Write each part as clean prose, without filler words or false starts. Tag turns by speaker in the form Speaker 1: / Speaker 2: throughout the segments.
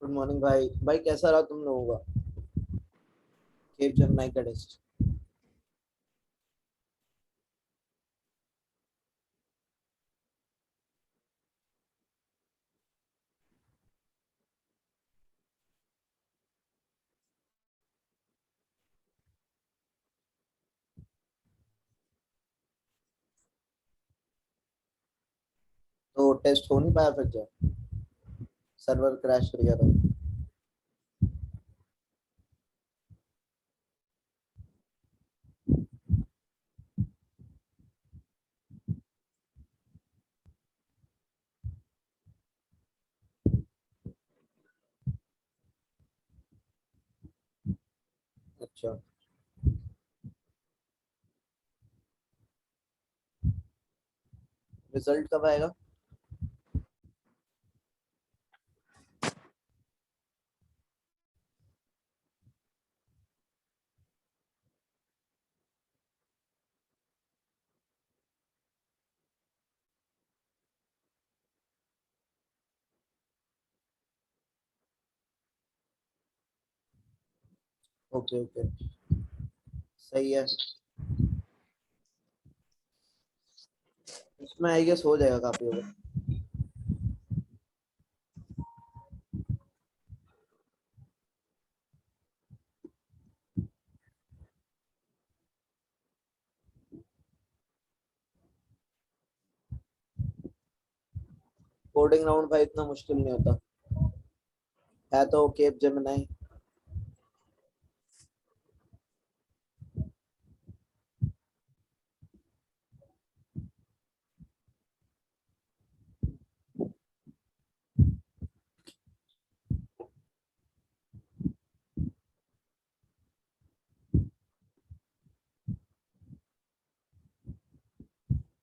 Speaker 1: Good morning भाई। भाई कैसा रहा तुम लोगों का केप जेमिनी का टेस्ट? तो टेस्ट हो नहीं पाया फिर क्या? सर्वर क्रैश कर गया था? अच्छा। रिजल्ट कब आएगा? ओके ओके, सही है। इसमें आई गेस हो जाएगा काफी होगा। कोडिंग राउंड भाई इतना मुश्किल नहीं होता है, तो केप जेमिनी।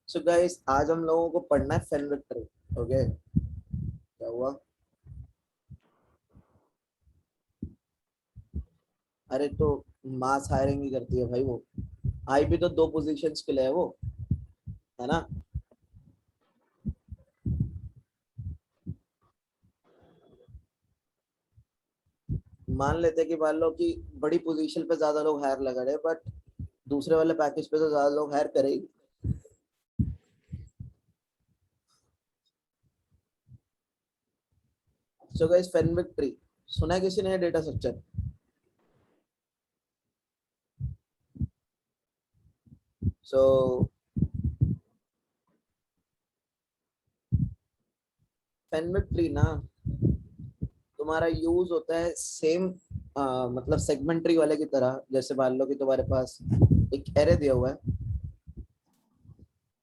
Speaker 1: सो गाइस, आज हम लोगों को पढ़ना है फेन वेक्टर। ओके, क्या हुआ? अरे तो मास हायरिंग ही करती है भाई वो। आई भी तो दो पोजीशंस के लिए है वो, है ना? मान लेते हैं कि मान लो कि बड़ी पोजीशन पे ज्यादा लोग हायर लगा रहे, बट दूसरे वाले पैकेज पे तो ज्यादा लोग हायर करेंगे। सो गाइस, फेनविक ट्री सुना है किसी ने डेटा स्ट्रक्चर? सो फेनविक ट्री ना तुम्हारा यूज होता है सेम, मतलब सेगमेंट ट्री वाले की तरह। जैसे मान लो कि तुम्हारे पास एक एरे दिया हुआ है,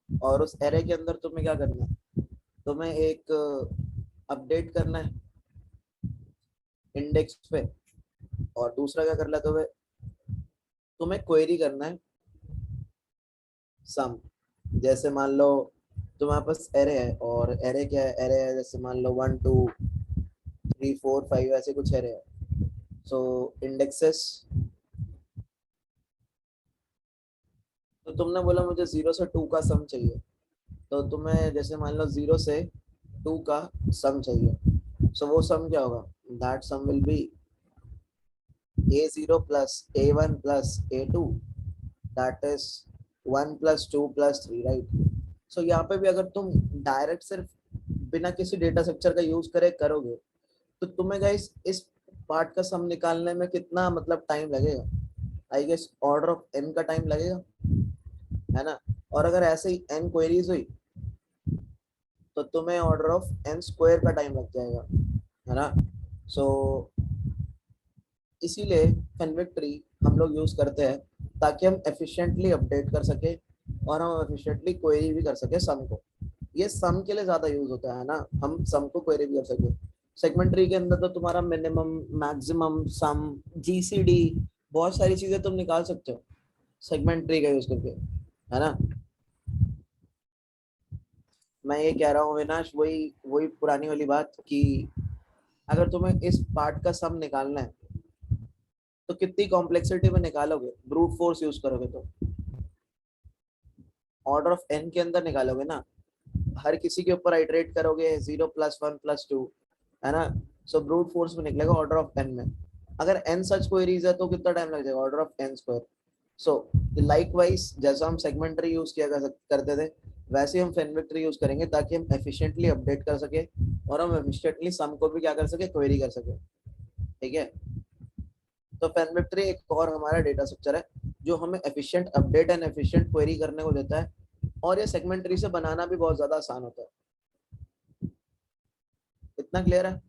Speaker 1: और उस एरे के अंदर तुम्हें क्या करना है, तुम्हें एक अपडेट करना है इंडेक्स पे, और दूसरा क्या करना है, तुम्हें तुम्हें क्वेरी करना है सम। जैसे मान लो तुम्हारे पास एरे है, और एरे क्या है, एरे है जैसे मान लो 1 2 3 4 5 ऐसे कुछ एरे है। सो इंडेक्सेस, तो तुमने बोला मुझे 0 से 2 का सम चाहिए, तो तुम्हें जैसे मान लो 0 से 2 का सम चाहिए। सो वो सम क्या होगा, that sum will be A0 plus A1 plus A2, that is 1 + 2 + 3, right? So यहाँ पे भी अगर तुम डायरेक्ट सिर्फ बिना किसी डेटा स्ट्रक्चर का यूज करे करोगे, तो तुम्हें गाइस इस पार्ट का सम निकालने में कितना मतलब टाइम लगेगा? I guess order of n का टाइम लगेगा, है ना? और अगर ऐसे ही n क्वेरीज हुई, तो तुम्हें ऑर्डर ऑफ n² का टाइम लग जाएगा, है ना? सो इसीलिए कन्विक ट्री हम लोग यूज करते हैं, ताकि हम एफिशिएंटली अपडेट कर सके, और हम एफिशिएंटली क्वेरी भी कर सके सम को। ये सम के लिए ज्यादा यूज होता है ना, हम सम को क्वेरी भी कर सके। सेगमेंट ट्री के अंदर तो तुम्हारा मिनिमम, मैक्सिमम, सम, जीसीडी, बहुत सारी चीजें तुम निकाल सकते हो सेगमेंट ट्री का यूज करके, है ना? मैं ये कह रहा हूँ विनाश, वही वही पुरानी वाली बात कि अगर तुम्हें इस पार्ट का सम निकालना है, तो कितनी कॉम्प्लेक्सिटी में निकालोगे? ब्रूट फोर्स यूज करोगे तो ऑर्डर ऑफ एन के अंदर निकालोगे ना, हर किसी के ऊपर आइटरेट करोगे 0 + 1 + 2, है ना? सो ब्रूट फोर्स में निकलेगा ऑर्डर ऑफ एन में। अगर एन सच क्वेरीज है तो कितना टाइम लग जाएगा, order of n²। So like wise जैसा हम सेगमेंटरी यूज किया करते थे, वैसे हम फेनविक्ट्री यूज करेंगे, ताकि हम एफिशिएंटली अपडेट कर सके, और हम एफिशिएंटली सम को भी क्या कर सके, क्वेरी कर सके। ठीक है? तो फेनविक्ट्री एक और हमारा डेटा स्ट्रक्चर है, जो हमें efficient update and efficient query करने को देता है, और ये सेगमेंटरी से बनाना भी बहुत ज्यादा आसान होता है। इतना क्लियर है?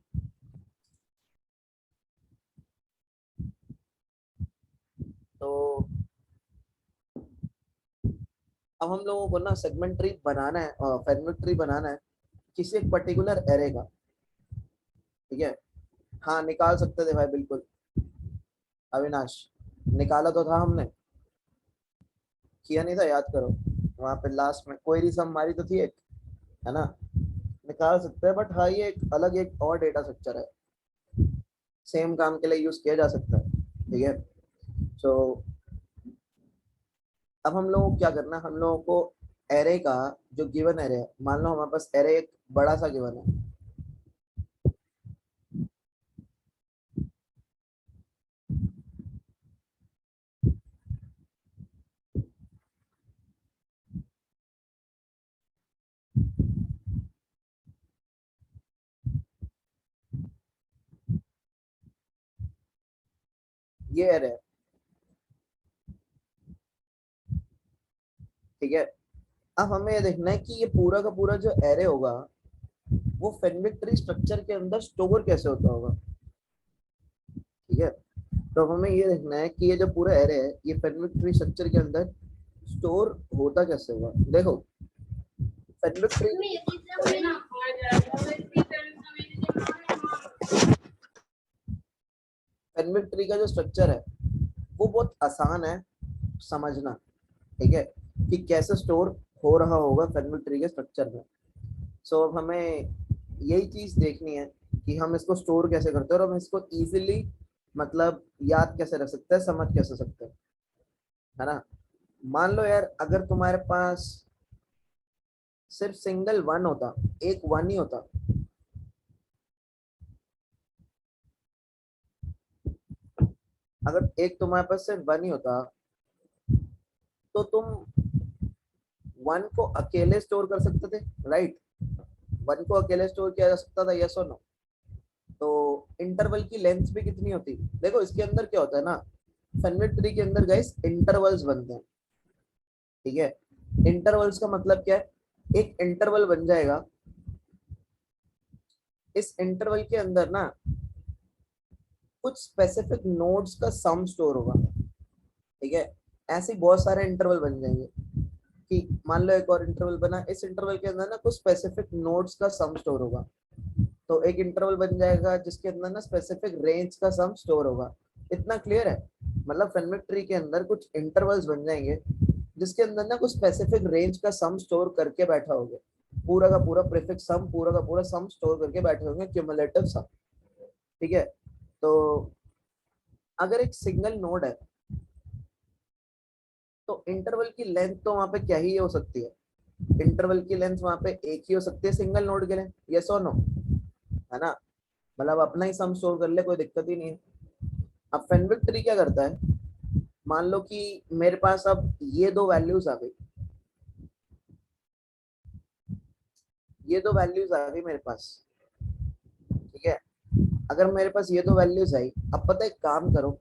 Speaker 1: तो अब हम लोगों को ना सेगमेंट ट्री बनाना है, फेनविक ट्री बनाना है किसी एक पर्टिकुलर एरे का। ठीक है? हाँ, निकाल सकते थे भाई, बिल्कुल। अविनाश, निकाला तो था हमने, किया नहीं था? याद करो, वहां पे लास्ट में क्वेरी सम हमारी तो थी एक, है ना? निकाल सकते हैं, बट हाँ, ये एक अलग एक और डेटा स्ट्रक्चर है, सेम काम के लिए यूज किया जा सकता है। ठीक है? सो अब हम लोगों को क्या करना है, हम लोगों को एरे का जो गिवन एरे है, मान लो हमारे पास एरे एक बड़ा सा गिवन है। ये एरे है, ठीक है? अब हमें ये देखना है कि ये पूरा का पूरा जो एरे होगा, वो फेनविक ट्री स्ट्रक्चर के अंदर स्टोर कैसे होता होगा। ठीक है? तो हमें ये देखना है कि ये जो पूरा एरे है, ये फेनविक ट्री स्ट्रक्चर के अंदर स्टोर होता कैसे होगा। देखो, फेनविक ट्री फेनविक ट्री का जो स्ट्रक्चर है, वो बहुत आसान है समझना। ठीक है? कि कैसे स्टोर हो रहा होगा फेनविक ट्री के स्ट्रक्चर में। सो अब हमें यही चीज देखनी है कि हम इसको स्टोर कैसे करते हैं, और हम इसको इजीली मतलब याद कैसे रख सकते हैं, समझ कैसे सकते हैं, है ना? मान लो यार, अगर तुम्हारे पास सिर्फ सिंगल वन होता, एक वन ही होता, अगर एक तुम्हारे पास सिर्फ वन ही होता तो तुम वन को अकेले स्टोर कर सकते थे, राइट? वन को अकेले स्टोर किया जा सकता था, यस और नो? तो इंटरवल की लेंथ भी कितनी होती? देखो इसके अंदर क्या होता है ना, फैनविड्थ ट्री के अंदर गाइस इंटरवल्स बनते हैं, ठीक है? इंटरवल्स का मतलब क्या है? एक इंटरवल बन जाएगा, इस इंटरवल के अंदर ना कुछ स्पेसिफिक नोड्स का सम स्टोर होगा, ठीक है? ऐसे ही बहुत सारे इंटरवल बन जाएंगे कि मान लो एक और इंटरवल बना, इस इंटरवल के अंदर ना कुछ स्पेसिफिक नोड्स का सम स्टोर होगा, तो एक इंटरवल बन जाएगा जिसके अंदर ना स्पेसिफिक रेंज का सम स्टोर होगा। इतना क्लियर है? मतलब फैनविड्थ ट्री के अंदर कुछ इंटरवल्स बन जाएंगे जिसके अंदर ना कुछ स्पेसिफिक रेंज का सम स्टोर करके बैठा होगा, पूरा का पूरा प्रीफिक्स सम, पूरा का पूरा सम स्टोर करके बैठे होंगे, क्यूमुलेटिव सम, ठीक है? तो अगर एक सिंगल नोड है तो इंटरवल की लेंथ तो वहां पे क्या ही हो सकती है? इंटरवल की लेंथ वहां पे एक ही हो सकती है सिंगल नोड के लिए, यस और नो? है ना? मतलब अपना ही सम स्टोर कर ले, कोई दिक्कत ही नहीं है। अब फैनविड्थ ट्री क्या करता है, मान लो कि मेरे पास अब ये दो वैल्यूज आ गई, ये दो वैल्यूज आ गई मेरे पास, ठीक है? अगर मेरे पास ये दो वैल्यूज आई, अब पता है एक काम करो,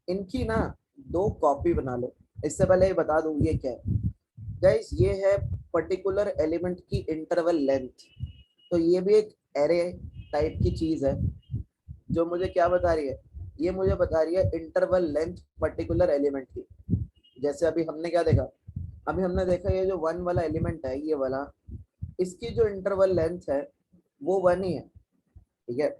Speaker 1: इनकी ना दो कॉपी बना लो। इससे पहले ये बता दूं ये क्या है गाइस, ये है पर्टिकुलर एलिमेंट की इंटरवल लेंथ। तो ये भी एक एरे टाइप की चीज है जो मुझे क्या बता रही है, ये मुझे बता रही है इंटरवल लेंथ पर्टिकुलर एलिमेंट की। जैसे अभी हमने क्या देखा, अभी हमने देखा ये जो वन वाला एलिमेंट है, ये वाला, इसकी जो इंटरवल लेंथ है वो वन ही है, ठीक है?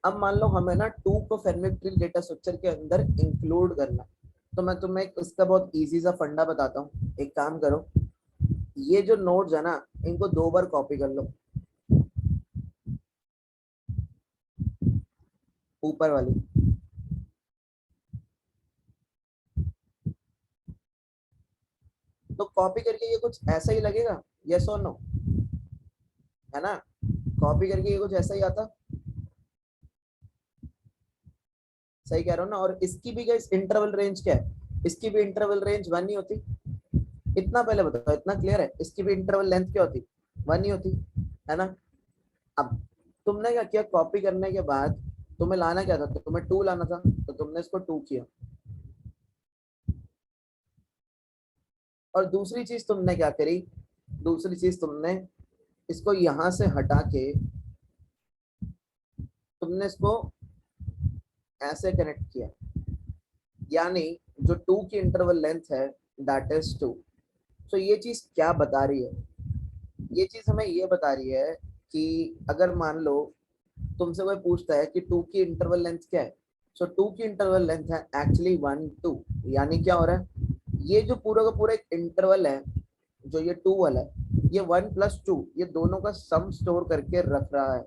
Speaker 1: अब मान लो हमें ना टू को फैनविड्थ ट्री डेटा स्ट्रक्चर के अंदर इंक्लूड करना, तो मैं तुम्हें इसका बहुत इजी सा फंडा बताता हूँ। एक काम करो, ये जो नोड्स है ना, इनको दो बार कॉपी कर लो, ऊपर वाली। तो कॉपी करके ये कुछ ऐसा ही लगेगा, यस और नो? है ना? कॉपी करके ये कुछ ऐसा ही आता, सही कह रहा हूँ ना? और इसकी भी क्या इंटरवल रेंज क्या है? इसकी भी इंटरवल रेंज वन ही होती। इतना पहले बताओ, इतना क्लियर है? इसकी भी इंटरवल लेंथ क्या होती? वन ही होती, है ना? अब तुमने क्या किया, कॉपी करने के बाद तुम्हें लाना क्या था? तो तुम्हें टू लाना था, तो तुमने इसको टू किया। और दूसरी चीज तुमने क्या करी, दूसरी चीज तुमने इसको यहां से हटा के तुमने इसको ऐसे कनेक्ट किया, यानी जो टू की इंटरवल लेंथ है दैट इज टू। तो ये चीज क्या बता रही है? ये चीज हमें ये बता रही है कि अगर मान लो तुमसे कोई पूछता है कि टू की इंटरवल लेंथ क्या है, सो टू की इंटरवल लेंथ है एक्चुअली वन टू। यानी क्या हो रहा है, ये जो पूरा का पूरा एक इंटरवल है, जो ये टू वाला है, ये वन प्लस टू, ये दोनों का सम स्टोर करके रख रहा है।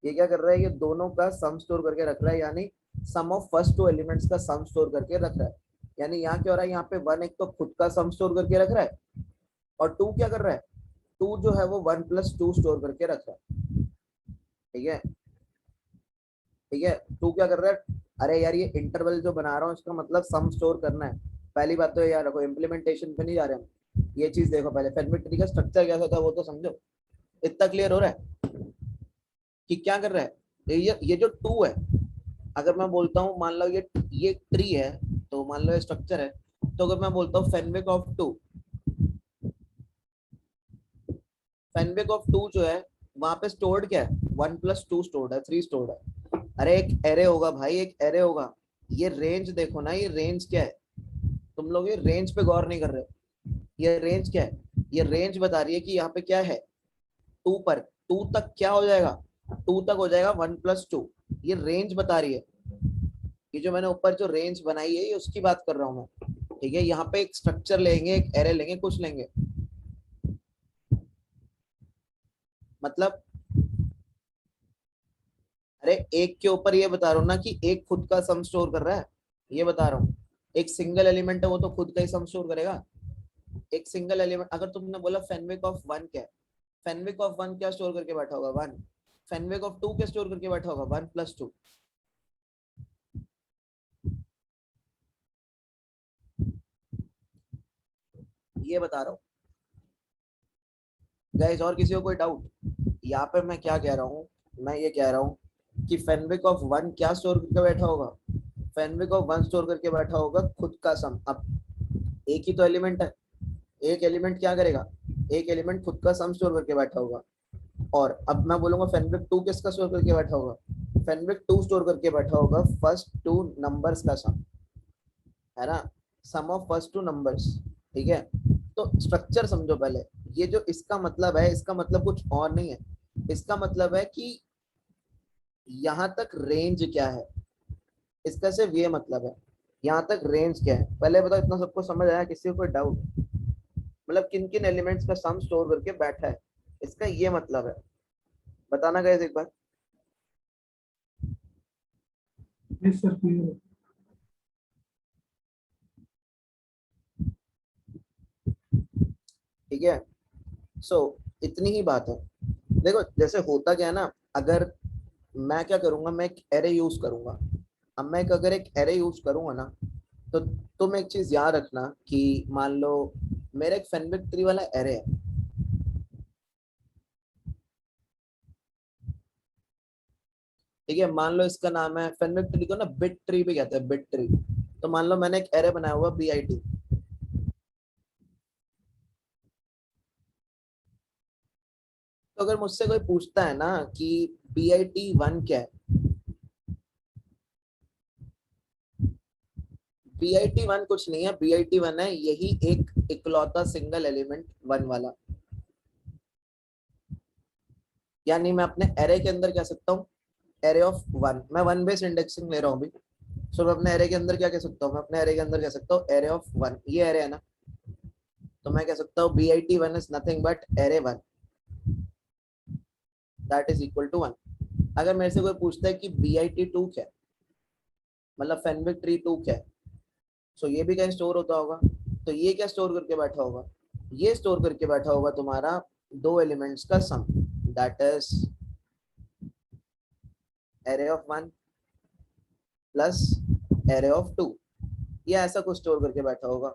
Speaker 1: ये क्या कर रहा है, ये दोनों का सम स्टोर करके रख रहा है, यानी सम ऑफ फर्स्ट टू एलिमेंट्स का सम स्टोर करके रख रहा है। यानी यहाँ क्या हो रहा है, यहाँ पे वन एक तो खुद का सम स्टोर करके रख रहा है, और टू क्या कर रहा है, टू जो है वो वन प्लस टू स्टोर करके रख रहा है, ठीक है? ठीक है, टू क्या कर रहा है, अरे यार ये इंटरवल जो बना रहा हूँ इसका मतलब सम स्टोर करना है। पहली बात तो यार रखो, इम्प्लीमेंटेशन पे नहीं जा रहे हम, ये चीज देखो पहले फैनविड्थ ट्री का स्ट्रक्चर कैसा होता है वो तो समझो। इतना क्लियर हो रहा है कि क्या कर रहा है? ये जो टू है, अगर मैं बोलता हूँ मान लो ये ट्री है, तो मान लो ये स्ट्रक्चर है, तो अगर मैं बोलता हूँ फेनविक ऑफ टू, फेनविक ऑफ टू जो है वहां पे स्टोर्ड क्या है, वन प्लस टू स्टोर्ड है, थ्री स्टोर्ड है। अरे एक एरे होगा भाई, एक एरे होगा। ये रेंज देखो ना, ये रेंज क्या है? तुम लोग ये रेंज पे गौर नहीं कर रहे। ये रेंज क्या है? ये रेंज बता रही है कि यहाँ पे क्या है, टू पर, टू तक क्या हो जाएगा, टू तक हो जाएगा वन प्लस टू। ये रेंज बता रही है। ये जो मैंने ऊपर जो रेंज बनाई है ये उसकी बात कर रहा हूँ मैं, ठीक है? यहाँ पे एक स्ट्रक्चर लेंगे, एक एरे लेंगे, कुछ लेंगे, मतलब अरे एक के ऊपर ये बता रहा हूँ ना कि एक खुद का सम स्टोर कर रहा है, ये बता रहा हूँ। एक सिंगल एलिमेंट है वो तो खुद का ही सम स्टोर करेगा। एक सिंगल एलिमेंट, अगर तुमने बोला फेनविक ऑफ वन क्या है, फेनविक ऑफ वन क्या स्टोर करके बैठा होगा, वन। फेनविक ऑफ टू क्या स्टोर करके बैठा होगा, वन प्लस टू। ये बता रहा हूँ गाइस। और किसी को कोई डाउट? यहाँ पे मैं क्या कह रहा हूँ, मैं ये कह रहा हूँ कि फेनविक ऑफ वन क्या स्टोर करके बैठा होगा? फेनविक ऑफ वन स्टोर करके बैठा होगा खुद का सम। अब एक ही तो एलिमेंट है, एक एलिमेंट क्या करेगा, एक एलिमेंट खुद का सम स्टोर करके बैठा होगा। और अब मैं बोलूंगा फेनविक टू किसका स्टोर करके बैठा होगा? फेनविक टू स्टोर करके बैठा होगा फर्स्ट टू नंबर्स का सम, है ना, सम ऑफ फर्स्ट टू नंबर्स। ठीक है, तो स्ट्रक्चर समझो पहले। ये जो इसका मतलब है, इसका मतलब कुछ और नहीं है। इसका मतलब है कि यहाँ तक रेंज क्या है, इसका सिर्फ ये मतलब है। यहाँ तक रेंज क्या है, पहले बताओ। इतना सबको समझ आया? किसी को कोई डाउट? मतलब किन किन एलिमेंट्स का सम स्टोर करके बैठा है, इसका ये मतलब है। बताना गाइस एक बार।
Speaker 2: Yes sir, clear.
Speaker 1: ठीक है, सो इतनी ही बात है। देखो जैसे होता क्या है ना, अगर मैं क्या करूंगा, मैं एक एरे यूज करूंगा। अब मैं अगर एक एरे यूज करूंगा ना, तो तुम एक चीज याद रखना कि मान लो मेरा एक फेनविक ट्री वाला एरे है। ठीक है, मान लो इसका नाम है फेनविक ट्री, को ना बिट ट्री भी कहते हैं, बिट ट्री। तो मान लो मैंने एक एरे बनाया हुआ BIT। तो अगर मुझसे कोई पूछता है ना कि BIT1 क्या है, BIT1 कुछ नहीं है। BIT1 है यही एक इकलौता सिंगल एलिमेंट वन वाला। यानी मैं अपने एरे के अंदर कह सकता हूँ एरे ऑफ वन। मैं वन बेस इंडेक्सिंग ले रहा हूँ अभी। सो मैं अपने एरे के अंदर क्या कह सकता हूँ, मैं अपने एरे के अंदर कह सकता हूँ एरे ऑफ वन। ये एरे है ना, तो मैं कह सकता हूँ BIT1 is nothing but array one that is equal to one. अगर मेरे से कोई पूछता है कि BIT2 क्या है, मतलब फेनविक ट्री टू क्या है, सो ये भी कहीं स्टोर होता होगा। तो ये क्या स्टोर करके बैठा होगा? ये स्टोर करके बैठा होगा तुम्हारा दो एलिमेंट्स का sum, that is array of one plus array of two. ये ऐसा कुछ स्टोर करके बैठा होगा।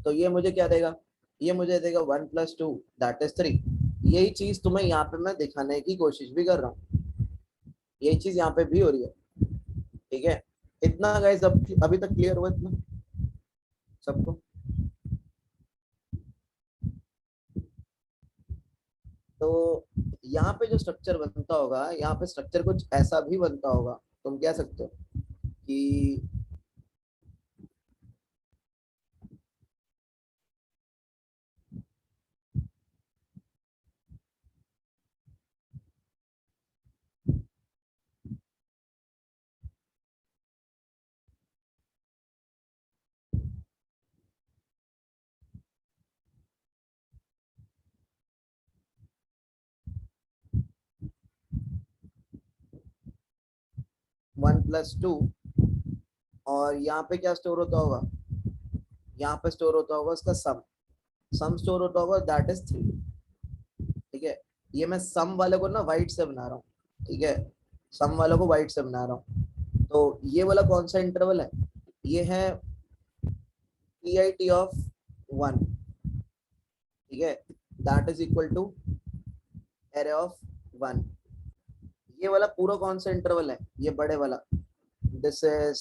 Speaker 1: तो ये मुझे क्या देगा? ये मुझे देगा 1 + 2 दैट इज 3। यही चीज तुम्हें यहाँ पे मैं दिखाने की कोशिश भी कर रहा हूँ, यही चीज यहाँ पे भी हो रही है। ठीक है, इतना गाइस अभी तक क्लियर हुआ इतना सबको? तो यहाँ पे जो स्ट्रक्चर बनता होगा, यहाँ पे स्ट्रक्चर कुछ ऐसा भी बनता होगा। तुम कह सकते हो कि 1 + 2, और यहाँ पे क्या स्टोर होता होगा? यहाँ पे स्टोर होता होगा उसका सम। सम स्टोर होता होगा दैट इज 3। ठीक है, ये मैं सम वाले को ना वाइट से बना रहा हूँ। ठीक है, सम वालों को वाइट से बना रहा हूँ। तो ये वाला कौन सा इंटरवल है? ये है PIT ऑफ वन। ठीक है, that is equal to array of one. ये वाला पूरा कौन सा इंटरवल है? ये बड़े वाला, this is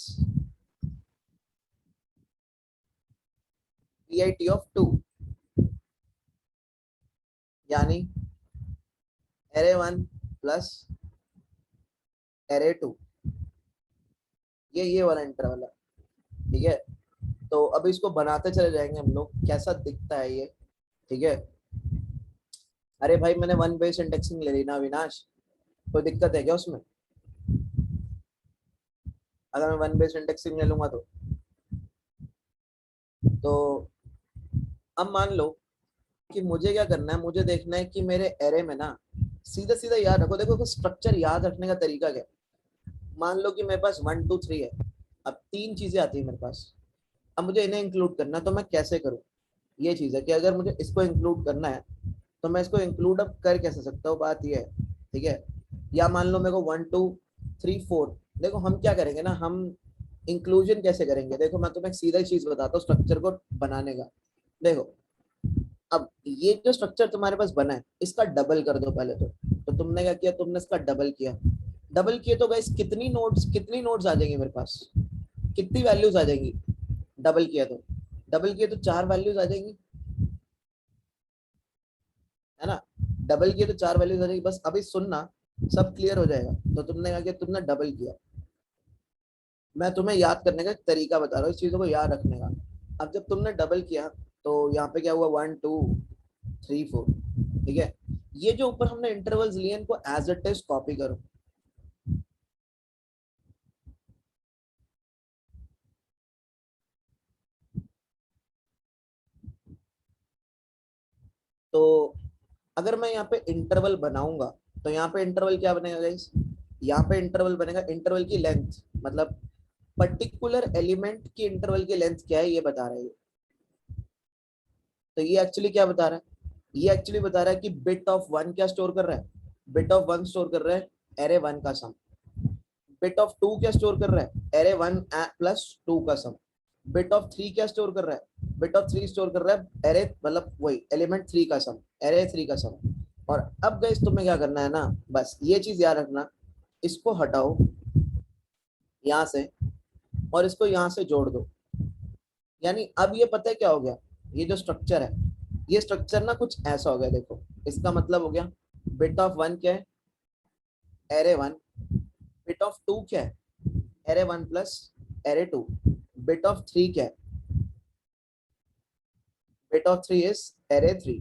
Speaker 1: PIT of two. यानी array one plus array two, ये वाला इंटरवल है। ठीक है, तो अब इसको बनाते चले जाएंगे हम लोग, कैसा दिखता है ये। ठीक है, अरे भाई मैंने वन बेस इंडेक्सिंग ले ली ना अविनाश, कोई दिक्कत है क्या उसमें? अगर मैं वन बेस इंडेक्सिंग ले लूंगा तो अब मान लो कि मुझे क्या करना है, मुझे देखना है कि मेरे एरे में ना, सीधा सीधा याद रखो, देखो स्ट्रक्चर याद रखने का तरीका क्या है। मान लो कि मेरे पास 1 2 3 है। अब तीन चीजें आती है मेरे पास, अब मुझे इन्हें इंक्लूड करना है, तो मैं कैसे करूँ? ये चीज है कि अगर मुझे इसको इंक्लूड करना है, तो मैं इसको इंक्लूड अब कर कैसे सकता हूँ, बात ये है। ठीक है, या मान लो मेरे को 1 2 3 4, देखो हम क्या करेंगे ना, हम इंक्लूजन कैसे करेंगे। देखो मैं तुम्हें एक सीधा चीज बताता हूँ स्ट्रक्चर को बनाने का। देखो अब ये जो स्ट्रक्चर तुम्हारे पास बना है इसका डबल कर दो पहले तो तुमने क्या किया, तुमने इसका डबल किया। डबल किए तो गाइस कितनी नोड्स आ जाएंगी मेरे पास, कितनी वैल्यूज आ जाएंगी डबल किया तो, डबल किए तो 4 वैल्यूज आ जाएंगी, है ना। डबल किए तो 4 वैल्यूज आ जाएगी। बस अभी सुनना, सब क्लियर हो जाएगा। तो तुमने क्या किया, तुमने डबल किया। मैं तुम्हें याद करने का एक तरीका बता रहा हूँ, इस चीजों को याद रखने का। अब जब तुमने डबल किया तो यहाँ पे क्या हुआ, 1 2 3 4, ठीक है। ये जो ऊपर हमने इंटरवल्स लिए इनको एज इट इज कॉपी करो। तो अगर मैं यहाँ पे इंटरवल बनाऊंगा तो यहाँ पे इंटरवल क्या बनेगा गाइस, यहाँ पे इंटरवल बनेगा, इंटरवल की लेंथ, मतलब पर्टिकुलर एलिमेंट की इंटरवल की लेंथ क्या है ये बता रहा है। तो ये एक्चुअली क्या बता रहा है, ये एक्चुअली बता रहा है कि बिट ऑफ वन क्या स्टोर कर रहा है, बिट ऑफ वन स्टोर कर रहा है एरे वन का सम। बिट ऑफ टू क्या स्टोर कर रहा है, एरे वन प्लस टू का सम। बिट ऑफ थ्री क्या स्टोर कर रहा है, बिट ऑफ थ्री स्टोर कर रहा है एरे, मतलब वही एलिमेंट थ्री का सम, एरे थ्री का सम। और अब गाइस तुम्हें क्या करना है ना, बस ये चीज याद रखना, इसको हटाओ यहाँ से और इसको यहाँ से जोड़ दो। यानी अब ये पता है क्या हो गया, ये जो स्ट्रक्चर है, ये स्ट्रक्चर ना कुछ ऐसा हो गया। देखो इसका मतलब हो गया, बिट ऑफ वन क्या है, array one. Bit of two क्या है, array one plus array two. Bit of three क्या है, bit of three is array three,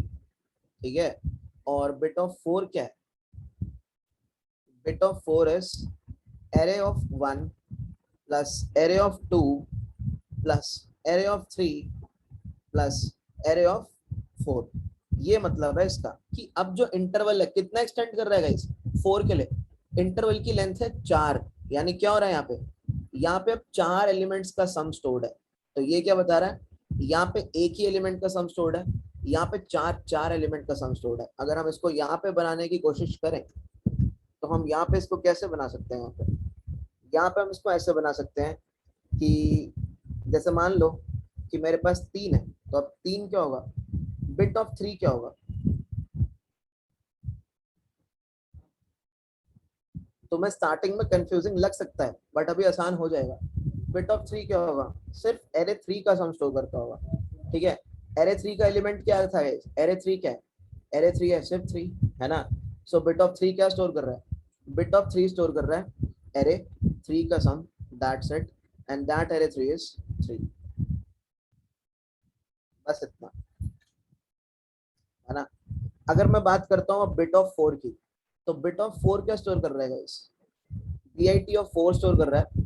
Speaker 1: ठीक है। और बिट ऑफ फोर क्या है, bit of four is array of one plus array of two plus array of three plus array of four. ये मतलब है इसका कि अब जो इंटरवल है कितना एक्सटेंड कर रहा है गाइस, फोर के लिए इंटरवल की लेंथ है 4। यानी क्या हो रहा है यहाँ पे अब 4 एलिमेंट्स का सम स्टोर्ड है। तो ये क्या बता रहा है, यहाँ पे एक ही एलिमेंट का सम स्टोर्ड है, यहाँ पे चार एलिमेंट का सम स्टोर्ड है। अगर हम इसको यहाँ पे बनाने की कोशिश करें तो हम यहाँ पे इसको कैसे बना सकते हैं, यहाँ पे हम इसको ऐसे बना सकते हैं कि जैसे मान लो कि मेरे पास 3 है, तो अब 3 क्या होगा, बिट ऑफ 3 क्या होगा। तुम्हें स्टार्टिंग में कंफ्यूजिंग लग सकता है बट अभी आसान हो जाएगा। बिट ऑफ 3 क्या होगा, सिर्फ एरे 3 का सम स्टोर करता होगा, ठीक है। एरे 3 का एलिमेंट क्या था, एरे 3 क्या है, एरे 3 है सिर्फ 3, है ना। सो बिट ऑफ 3 क्या स्टोर कर रहा है, बिट ऑफ 3 स्टोर कर रहा है एरे 3 का sum, that's it, and that array 3 is 3। बस इतना, है ना। अगर मैं बात करता हूँ बिट ऑफ 4 की, तो बिट ऑफ 4 क्या स्टोर कर रहा है गाइस, बीआईटी ऑफ 4 स्टोर कर रहा है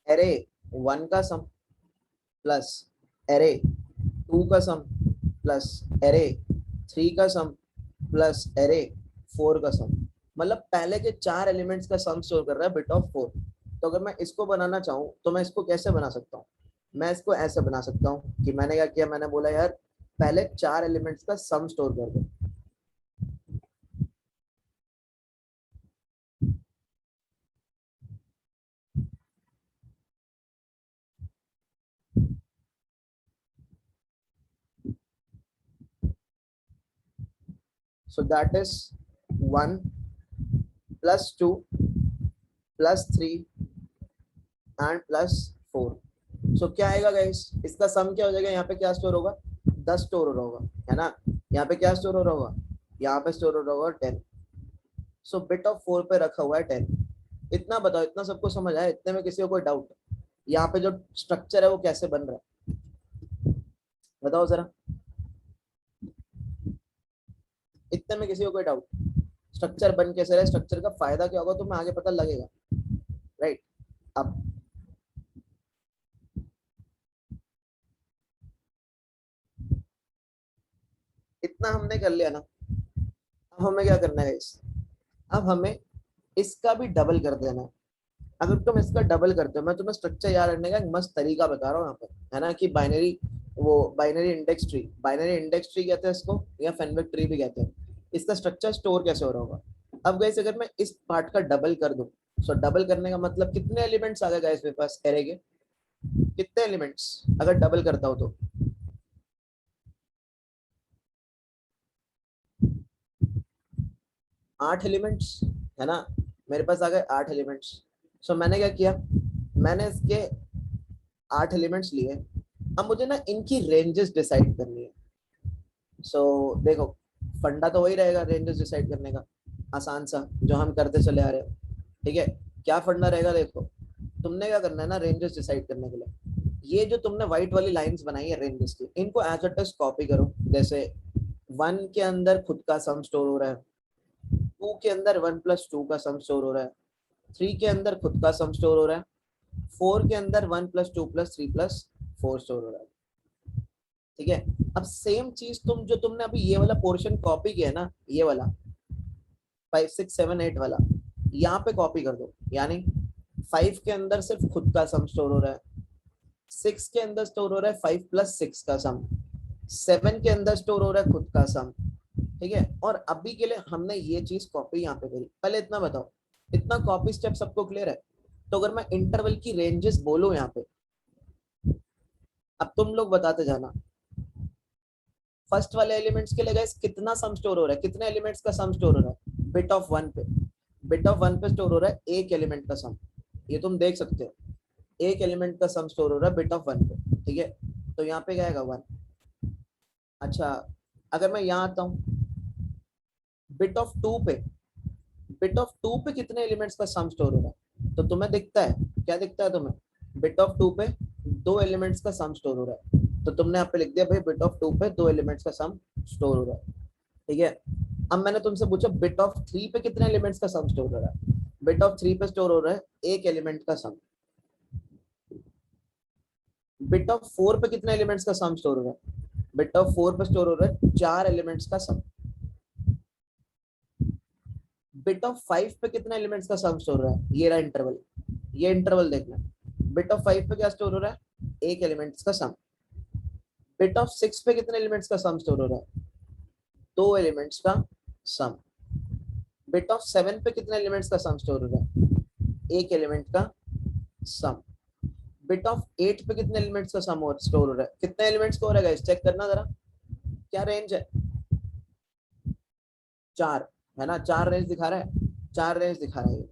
Speaker 1: एरे 1 का सम प्लस एरे 2 का सम प्लस एरे 3 का सम प्लस एरे 4 का सम। मतलब पहले के 4 एलिमेंट्स का सम स्टोर कर रहा है बिट ऑफ 4। तो अगर मैं इसको बनाना चाहूँ तो मैं इसको कैसे बना सकता हूँ, मैं इसको ऐसे बना सकता हूँ कि मैंने क्या किया, मैंने बोला यार पहले 4 एलिमेंट्स का सम स्टोर कर दो। So that is 1 plus 2 plus 3 and plus 4। सो क्या आएगा गाइस, इसका सम क्या हो जाएगा, यहाँ पे क्या स्टोर होगा, 10 स्टोर हो रहा होगा, है ना। यहाँ पे क्या स्टोर हो रहा होगा, यहाँ पे स्टोर हो रहा होगा 10। सो बिट ऑफ 4 पे रखा हुआ है 10। इतना बताओ, इतना सबको समझ आया, इतने में किसी को कोई डाउट, यहाँ पे जो स्ट्रक्चर है वो कैसे बन रहा है, बताओ जरा, इतने में किसी को कोई डाउट, स्ट्रक्चर बन कैसे रहा है, स्ट्रक्चर का फायदा क्या होगा तुम्हें आगे पता लगेगा, राइट। अब इतना हमने कर लिया ना, अब हमें क्या करना है इस, अब हमें इसका भी डबल कर देना है। अगर तुम इसका डबल करते हो, मैं तुम्हें स्ट्रक्चर याद रखने का एक मस्त तरीका बता रहा हूँ यहाँ पे, है ना, कि बाइनरी, वो बाइनरी इंडेक्स ट्री कहते हैं इसको, या फेनविक ट्री भी कहते हैं। इसका स्ट्रक्चर स्टोर कैसे हो रहा होगा। अब गाइस अगर मैं इस पार्ट का डबल कर दूं, सो डबल करने का मतलब कितने एलिमेंट्स आ गए गाइस मेरे पास एरे के, कितने एलिमेंट्स अगर डबल करता हूं तो, 8 एलिमेंट्स है ना, मेरे पास आ गए 8 एलिमेंट्स। सो मैंने क्या किया, मैंने इसके 8 एलिमेंट्स लिए। अब मुझे ना इनकी रेंजेस डिसाइड करनी है। सो देखो, फंडा तो वही रहेगा रेंजेस डिसाइड करने का, आसान सा जो हम करते चले आ रहे हैं। ठीक है, क्या फंडा रहेगा, देखो तुमने क्या करना है ना रेंजेस डिसाइड करने के लिए, ये जो तुमने व्हाइट वाली लाइंस बनाई है रेंजेस की, इनको एज इट इज कॉपी करो। जैसे 1 के अंदर खुद का सम स्टोर हो रहा है, 2 के अंदर 1+2 का सम स्टोर हो रहा है, 3 के अंदर खुद का सम स्टोर हो रहा है, 4 के अंदर 1+2+3+4 स्टोर हो रहा है। ठीक है, अब सेम चीज तुम जो तुमने अभी ये वाला पोर्शन कॉपी किया है ना, ये वाला 5 6 7 8 वाला, यहाँ पे कॉपी कर दो। यानी 5 के अंदर सिर्फ खुद का सम स्टोर हो रहा है, 6 के अंदर स्टोर हो रहा है 5+6 का सम, 7 के अंदर स्टोर हो रहा है खुद का सम। ठीक है, और अभी के लिए हमने ये चीज कॉपी यहाँ पे करी। पहले इतना बताओ, इतना कॉपी स्टेप सबको क्लियर है? तो अगर मैं इंटरवल की रेंजेस बोलूं यहाँ पे, अब तुम लोग बताते जाना। फर्स्ट वाले एलिमेंट्स के लिए गाइस कितना सम स्टोर हो रहा है, कितने एलिमेंट्स का सम स्टोर हो रहा है? बिट ऑफ 1 पे, बिट ऑफ 1 पे स्टोर हो रहा है एक एलिमेंट का सम। ये तुम देख सकते हो, एक एलिमेंट का सम स्टोर हो रहा है बिट ऑफ 1 पे। ठीक है, तो यहाँ पे क्या आएगा 1। अच्छा, अगर मैं यहाँ आता हूँ बिट ऑफ 2 पे, बिट ऑफ 2 पे कितने एलिमेंट्स का सम स्टोर हो रहा है? तो तुम्हें दिखता है, क्या दिखता है तुम्हें? बिट ऑफ 2 पे 2 एलिमेंट्स का सम स्टोर हो रहा है। तो तुमने यहाँ पे लिख दिया भाई बिट ऑफ 2 पे 2 एलिमेंट्स का सम स्टोर हो रहा है। ठीक है, अब मैंने तुमसे पूछा बिट ऑफ 3 पे कितने एलिमेंट्स का सम स्टोर हो रहा है? बिट ऑफ 3 पे स्टोर हो रहा है एक एलिमेंट का सम। बिट ऑफ 4 पे कितने एलिमेंट्स का सम स्टोर हो रहा है? बिट ऑफ 4 पे स्टोर हो रहा है 4 एलिमेंट्स का सम। बिट ऑफ 5 पे कितने एलिमेंट्स का सम स्टोर हो रहा है? ये रहा इंटरवल, ये इंटरवल देखना। बिट ऑफ 5 पे क्या स्टोर हो रहा है? एक एलिमेंट्स का सम। बिट ऑफ 6 पे कितने एलिमेंट्स का सम स्टोर हो रहा है? 2 एलिमेंट्स का सम। बिट ऑफ 7 पे कितने एलिमेंट्स का सम स्टोर हो रहा है? एक एलिमेंट का सम। बिट ऑफ 8 पे कितने एलिमेंट्स का सम स्टोर हो रहा है? कितने एलिमेंट्स का हो रहा है चेक करना जरा, क्या रेंज है? 4 है ना, 4 रेंज दिखा रहा है, 4 रेंज दिखा रहा है।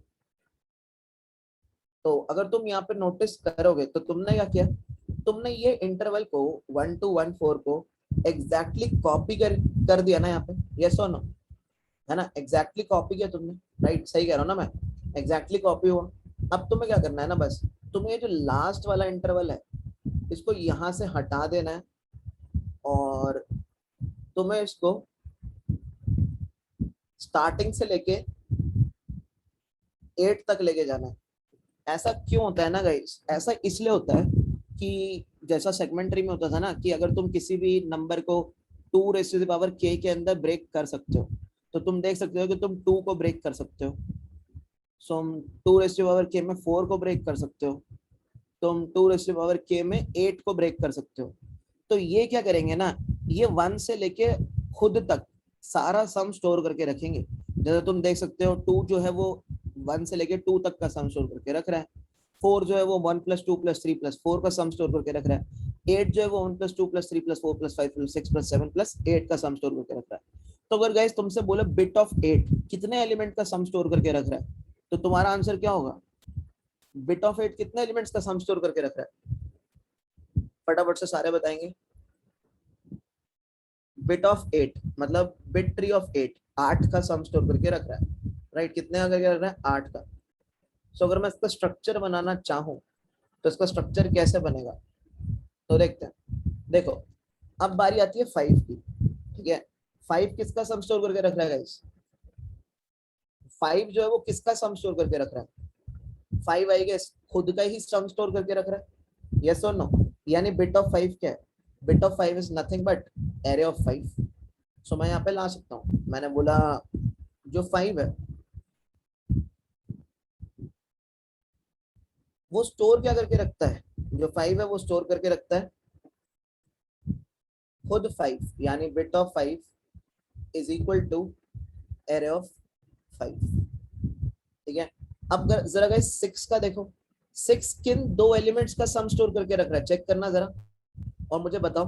Speaker 1: तो अगर तुम यहाँ पे नोटिस करोगे तो तुमने क्या किया, तुमने ये इंटरवल को 1 to 1 4 को एग्जैक्टली कॉपी कर दिया ना यहाँ पे, यस और नो? है ना, एग्जैक्टली कॉपी किया तुमने, राइट? सही कह रहा हूँ ना मैं, एग्जैक्टली कॉपी हुआ। अब तुम्हें क्या करना है ना, बस तुम्हें ये जो लास्ट वाला इंटरवल है इसको यहाँ से हटा देना है, और तुम्हें इसको स्टार्टिंग से लेके 8 तक लेके जाना है। ऐसा क्यों होता है ना गाइस, ऐसा इसलिए होता है कि जैसा सेगमेंटरी में होता था ना कि अगर तुम किसी भी नंबर को 2 raised to the power k के अंदर ब्रेक कर सकते हो, तो तुम देख सकते हो कि तुम 2 को ब्रेक कर सकते हो। सो हम 2 raised to the power k में 4 को ब्रेक कर सकते हो, तुम 2 raised to the power k में 8 को ब्रेक कर सकते हो। तो ये क्या करेंगे ना, ये 1 से लेके खुद तक सारा सम स्टोर करके रखेंगे। जैसे तुम देख सकते हो 2 जो है वो 1 से लेके 2 तक का सम स्टोर करके रख रहा है, 4 जो है वो 1+2+3+4 का सम स्टोर करके रख रहा है, 8 जो है वो 1+2+3+4+5+6+7+8 का सम स्टोर करके रख रहा है। तो अगर गाइस तुमसे बोले बिट ऑफ 8 कितने एलिमेंट का सम स्टोर करके रख रहा है, तो तुम्हारा आंसर क्या होगा? बिट ऑफ 8 कितने एलिमेंट्स का सम स्टोर करके रख रहा है? फटाफट से सारे बताएंगे। बिट ऑफ 8 मतलब बिट ट्री ऑफ 8, 8 का सम स्टोर करके रख रहा है, राइट? कितने का करके रख रहा है? 8 का। सो अगर मैं इसका स्ट्रक्चर बनाना चाहूँ तो इसका स्ट्रक्चर कैसे बनेगा, तो देखते हैं। देखो, अब बारी आती है 5 की। ठीक है, 5 किसका सम स्टोर करके रख रहा है गाइस? 5 जो है वो किसका सम स्टोर करके रख रहा है? 5 आई गेस खुद का ही सम स्टोर करके रख रहा है, यस और नो? यानी बिट ऑफ 5 क्या है? Bit of 5 is nothing but array of 5। सो मैं यहाँ पे ला सकता हूँ, मैंने बोला जो 5 है वो स्टोर क्या करके रखता है, जो 5 है वो स्टोर करके रखता है खुद 5, यानी bit of 5 is equal to array of 5। ठीक है, अब जरा गाइस 6 का देखो, 6 किन 2 एलिमेंट्स का सम स्टोर करके रख रहा है, चेक करना जरा और मुझे बताओ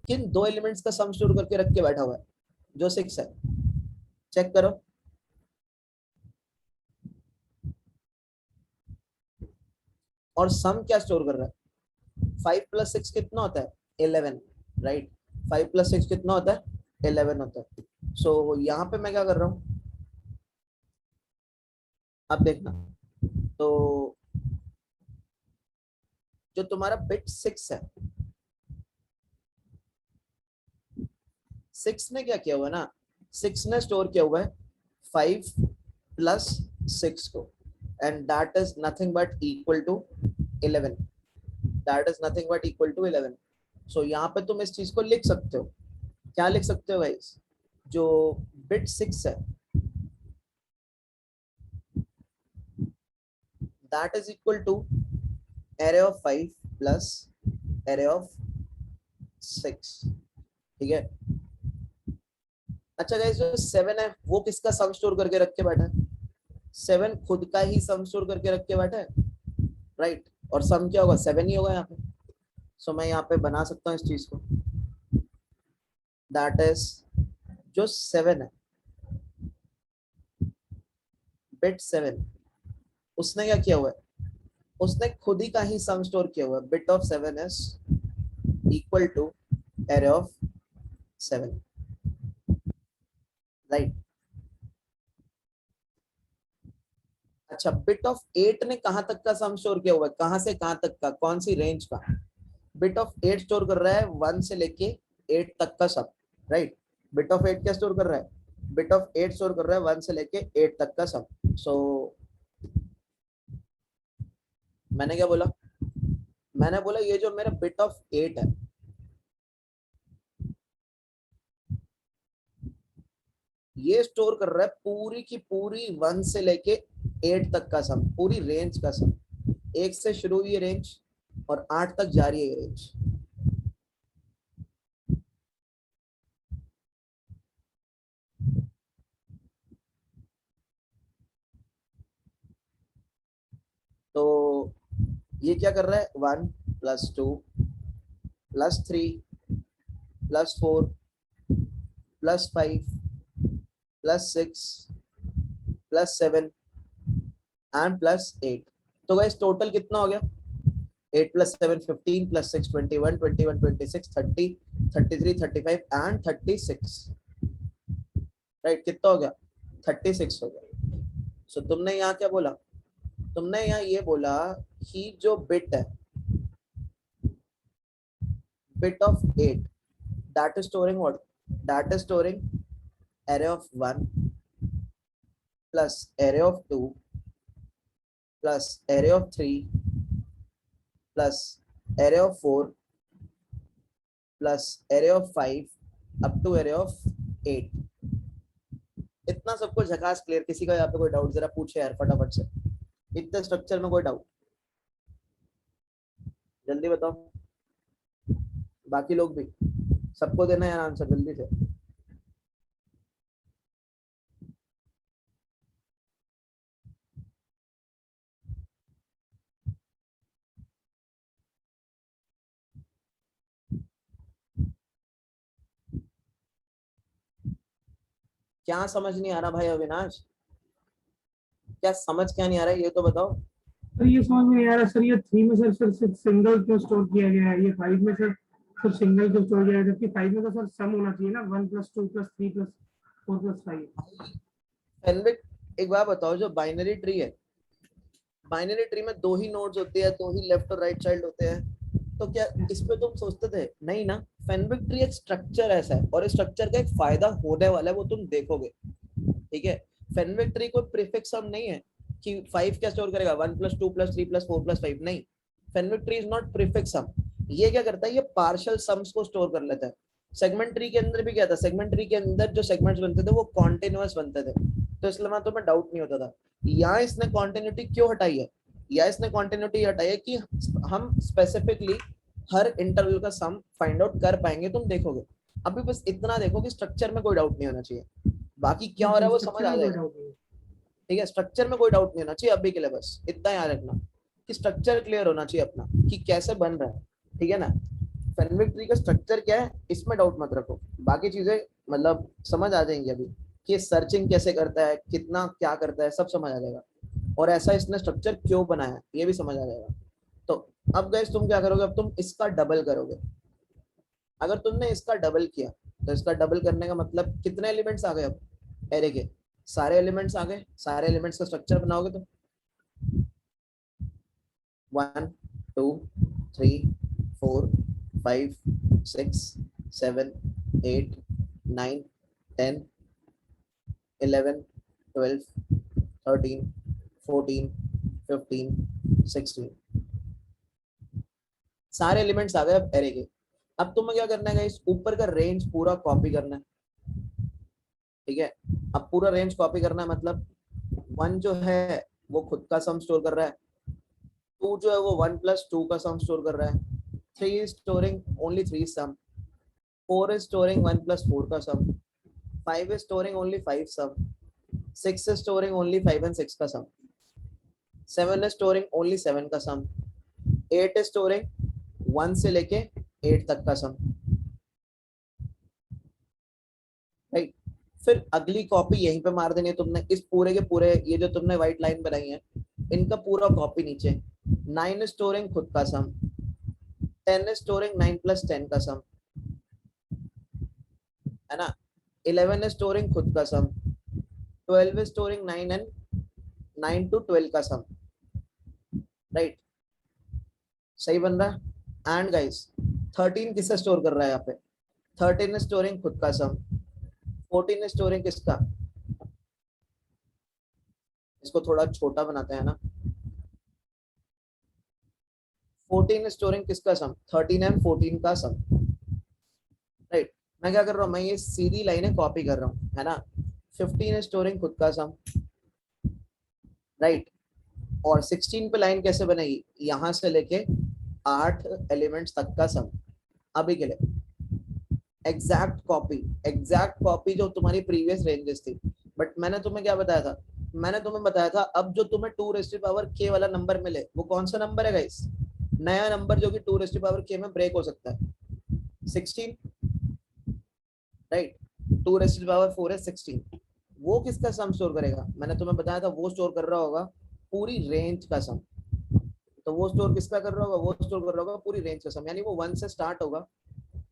Speaker 1: किन 2 एलिमेंट्स का सम स्टोर करके रख के बैठा हुआ है जो 6 है, चेक करो। और सम क्या स्टोर कर रहा है? 5 + 6 कितना होता है? 11, राइट? 5 + 6 कितना होता है? 11 होता है। सो यहाँ पे मैं क्या कर रहा हूँ, अब देखना, तो जो तुम्हारा बिट 6 है, 6 ने क्या किया हुआ है ना, 6 ने स्टोर किया हुआ है 5 + 6 को, and that is nothing but equal to 11, that is nothing but equal to 11। So यहाँ पे तुम इस चीज को लिख सकते हो, क्या लिख सकते हो गाइस? जो बिट 6 है that is equal to array of 5 plus array of 6, ठीक है? अच्छा गाइस, जो 7 है वो किसका सम स्टोर करके रख के बैठा है? 7 खुद का ही सम स्टोर करके रख के बैठा है, राइट? और सम क्या होगा? 7 ही होगा यहाँ पे। सो मैं यहाँ पे बना सकता हूँ इस चीज को, दैट इज जो 7 है, बिट 7, उसने क्या किया हुआ है? उसने खुद ही का ही सम स्टोर किया हुआ है। Bit of 7 is equal to array of 7, right? अच्छा, बिट ऑफ 8 ने कहां तक का सम स्टोर किया हुआ है? कहां से कहां तक का, कौन सी रेंज का? बिट ऑफ 8 स्टोर कर रहा है 1 से लेके 8 तक का सब, राइट? बिट ऑफ 8 क्या स्टोर कर रहा है? बिट ऑफ 8 स्टोर कर रहा है 1 से लेके 8 तक का सब। सो मैंने क्या बोला? मैंने बोला ये जो मेरा बिट ऑफ 8 है, ये स्टोर कर रहा है पूरी की पूरी 1 से लेके 8 तक का सम, पूरी रेंज का सम। 1 से शुरू हुई ये रेंज और 8 तक जारी है ये रेंज। तो ये क्या कर रहा है? 1 + 2 + 3 + 4 + 5 + 6 + 7 एंड +8। तो गाइस टोटल कितना हो गया? 8 + 7 15 + 6 21 21 26 30 33 35 एंड 36, राइट? कितना हो गया? 36 हो गया। सो तुमने यहाँ क्या बोला? तुमने यहाँ ये बोला कि जो बिट है, bit of 8, that is storing what? That is storing array of 1 plus array of 2 plus array of 3 plus array of 4 plus array of 5 up to array of 8। इतना सबको झकास क्लियर? किसी का यहाँ पे कोई डाउट जरा पूछे यार फटाफट से, इतने स्ट्रक्चर में कोई डाउट? जल्दी बताओ, बाकी लोग भी, सबको देना यार आंसर जल्दी से। क्या समझ नहीं आ रहा भाई अविनाश? क्या समझ क्या नहीं आ रहा है ये तो बताओ।
Speaker 2: सर ये समझ में नहीं आ रहा सर, ये 3 में सर सिर्फ सिंगल क्यों स्टोर किया गया है, ये 5 में सर सिर्फ सिंगल क्यों स्टोर किया है, जबकि 5 में तो सर सम होना चाहिए ना, 1 + 2 + 3 + 4 + 5।
Speaker 1: फेनविक, एक बात बताओ, जो बाइनरी ट्री है, बाइनरी ट्री में 2 ही नोड्स होते हैं, 2 ही लेफ्ट और राइट चाइल्ड होते हैं, तो क्या इस पे तुम सोचते थे? नहीं ना। फेनविक ट्री एक स्ट्रक्चर ऐसा है और इस स्ट्रक्चर का एक फायदा होने वाला है, वो तुम देखोगे, ठीक है? फेनविक ट्री कोई प्रीफिक्स सम नहीं है कि 5 क्या स्टोर करेगा, 1 + 2 + 3 + 4 + 5, नहीं। फेनविक ट्री इज नॉट प्रीफिक्स सम। ये क्या करता है? ये पार्शियल सम्स को स्टोर कर लेता है। सेगमेंट ट्री के अंदर भी क्या था? सेगमेंट ट्री के अंदर जो सेगमेंट्स बनते थे वो कॉन्टिन्यूअस बनते थे, तो इसलिए मैं तुम्हें डाउट नहीं होता था। यहाँ इसने कॉन्टिन्यूटी क्यों हटाई है? या इसने कॉन्टिन्यूटी हटाई है कि हम स्पेसिफिकली हर इंटरवल का सम फाइंड आउट कर पाएंगे, तुम देखोगे। अभी बस इतना देखो कि स्ट्रक्चर में कोई डाउट नहीं होना चाहिए, बाकी क्या हो रहा है वो समझ आ जाएगा, ठीक है? स्ट्रक्चर में कोई डाउट नहीं होना चाहिए अभी के लिए, बस इतना याद रखना कि स्ट्रक्चर क्लियर होना चाहिए अपना कि कैसे बन रहा है, ठीक है ना? फेनविक ट्री का स्ट्रक्चर क्या है इसमें डाउट मत रखो, बाकी चीजें मतलब समझ आ जाएंगी अभी कि सर्चिंग कैसे करता है, कितना क्या करता है, सब समझ आ जाएगा। और ऐसा इसने स्ट्रक्चर क्यों बनाया ये भी समझ आ जाएगा। अब गाइस तुम क्या करोगे, अब तुम इसका डबल करोगे। अगर तुमने इसका डबल किया तो इसका डबल करने का मतलब कितने एलिमेंट्स आ गए अब एरे के, सारे एलिमेंट्स आ गए। सारे एलिमेंट्स का स्ट्रक्चर बनाओगे तो 1 2 3 4 5 6 7 8 9 10 11 12 13 14 15 16 सारे एलिमेंट्स आ गए अब एरे के। अब तुम्हें क्या करना है, इस ऊपर का रेंज पूरा कॉपी करना है। ठीक है, अब पूरा रेंज कॉपी करना है, मतलब 1 जो है वो खुद का सम स्टोर कर रहा है, 2 जो है वो 1 प्लस 2 का सम स्टोर कर रहा है, 3 is storing only 3 sum, 4 is storing 1 plus 4 का sum, 5 is storing only 5 sum, 6 is storing only 5 and 6 का सम, 7 इज स्टोरिंग ओनली 7 का सम, 8 इज स्टोरिंग 1 से लेके 8 तक का सम। राइट, फिर अगली कॉपी यहीं पे मार देनी है तुमने, इस पूरे के पूरे ये जो तुमने व्हाइट लाइन बनाई है इनका पूरा कॉपी नीचे। 9 स्टोरिंग खुद का सम, 10 स्टोरिंग 9 प्लस 10 का सम, है ना। 11 स्टोरिंग खुद का सम, 12 स्टोरिंग 9 एंड 9 टू 12 का सम। राइट, सही बन रहा है। एंड गाइस 13 किससे स्टोर कर रहा है यहाँ पे, 13 स्टोरिंग खुद का सम, 14 स्टोरिंग किसका, इसको थोड़ा छोटा बनाते हैं ना, 14 स्टोरिंग किसका सम, 13 एंड 14 का सम। राइट, मैं क्या कर रहा हूँ, मैं ये सीधी लाइनें कॉपी कर रहा हूँ, है ना। 15 स्टोरिंग खुद का सम। राइट, और 16 पे लाइन कैसे बनेगी, यहां से लेके 8 एलिमेंट्स तक का सम। अभी के लिए एग्जैक्ट कॉपी जो तुम्हारी प्रीवियस रेंजेस थी। बट मैंने तुम्हें क्या बताया था, मैंने तुम्हें बताया था अब जो तुम्हें 2 रेज़ टू पावर k वाला नंबर मिले वो कौन सा नंबर है गाइस, नया नंबर जो कि 2 रेज़ टू पावर k में ब्रेक हो सकता है, 16। राइट, 2 रेज़ टू पावर 4 है 16, वो किसका सम स्टोर करेगा, मैंने तुम्हें बताया था वो स्टोर कर रहा होगा पूरी रेंज का सम। तो वो स्टोर किसका कर रहा होगा, वो स्टोर कर रहा होगा पूरी रेंज का सम, यानी वो 1 से स्टार्ट होगा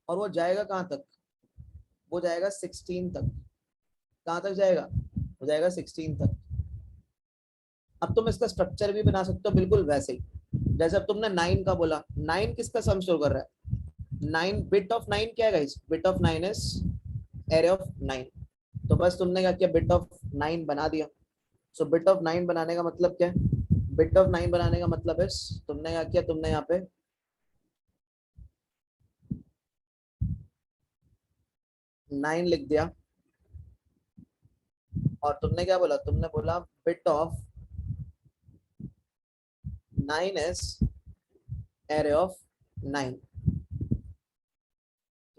Speaker 1: और वो जाएगा कहाँ तक, वो जाएगा 16 तक। कहाँ तक जाएगा, हो जाएगा 16 तक। अब तुम इसका स्ट्रक्चर भी बना सकते हो बिल्कुल वैसे ही जैसे अब तुमने 9 का बोला, 9 किसका सम स्टोर कर रहा है, 9 बिट ऑफ 9 क्या है guys, bit of 9 is array of 9। तो बस तुमने क्या किया, बिट ऑफ 9 बना दिया। सो बिट ऑफ 9 बनाने का मतलब क्या है, बिट ऑफ 9 बनाने का मतलब है तुमने क्या किया, तुमने यहाँ पे 9 लिख दिया और तुमने क्या बोला, तुमने बोला bit of 9 is array of 9।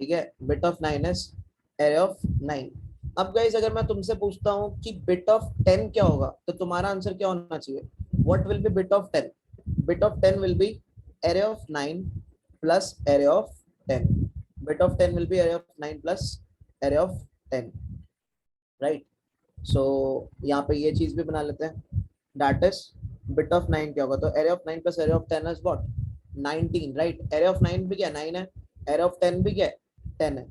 Speaker 1: ठीक है, bit of 9 is array of 9। अब गाइस अगर मैं तुमसे पूछता हूँ कि बिट ऑफ 10 क्या होगा तो तुम्हारा आंसर क्या होना चाहिए, what will be bit of 10, bit of 10 will be array of 9 plus array of 10, bit of 10 will be array of 9 plus array of 10। Right, so यहाँ पे ये चीज भी बना लेते हैं, दैट इज बिट ऑफ 9 क्या होगा, तो array of 9 plus array of 10 is what, 19। Right, array of 9 भी क्या 9 है, एरे ऑफ 10 भी क्या 10 है।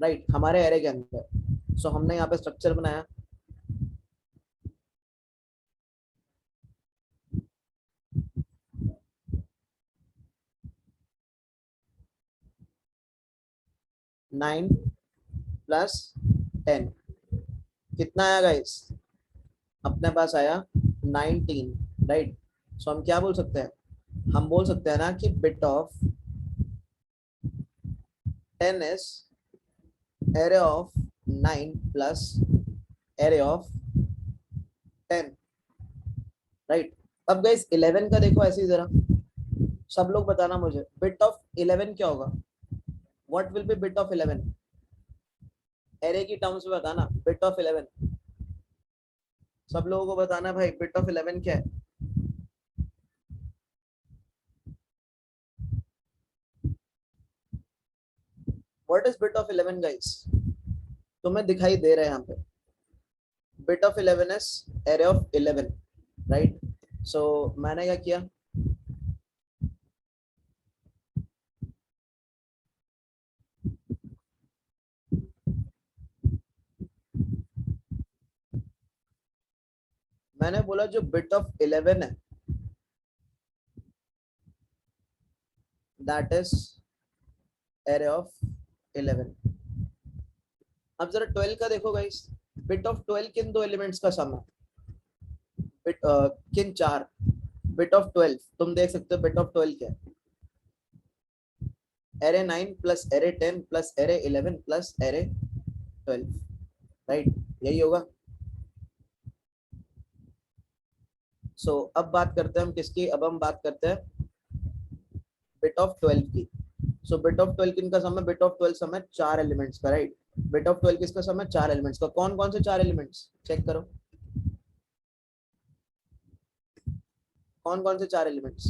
Speaker 1: राइट, हमारे एरे के अंदर। सो हमने यहाँ पे स्ट्रक्चर बनाया, नाइन प्लस 10 कितना आया गाइस, अपने पास आया 19। राइट, सो हम क्या बोल सकते हैं, हम बोल सकते हैं ना कि bit of 10 is array of 9 plus array of 10। Right, अब गाइस 11 का देखो ऐसे ही जरा, सब लोग बताना मुझे बिट ऑफ 11 क्या होगा, what will be bit of 11, array की टर्म्स में बताना, बिट ऑफ 11 सब लोगों को बताना भाई, बिट ऑफ 11 क्या है। What is bit of 11 guys, तुम्हें दिखाई दे रहा है यहाँ पे, bit of 11 is array of 11। Right, so मैंने क्या किया, मैंने बोला जो बिट ऑफ 11 है दैट इज एरे ऑफ 11। अब जरा 12 का देखो गाइस, बिट ऑफ 12 किन दो एलिमेंट्स का सम है? बिट किन चार? बिट ऑफ 12 तुम देख सकते हो, बिट ऑफ 12 क्या है? Array 9 plus array 10 plus array 11 plus array 12, right? यही होगा। सो अब बात करते हैं हम किसकी? अब हम बात करते हैं बिट ऑफ 12 की। सो बिट ऑफ 12 किनका सम है? बिट ऑफ 12 सम है चार एलिमेंट्स का, राइट? बिट ऑफ 12 किसका सम है? चार एलिमेंट्स का। कौन कौन से चार एलिमेंट्स चेक करो, कौन कौन से चार एलिमेंट्स?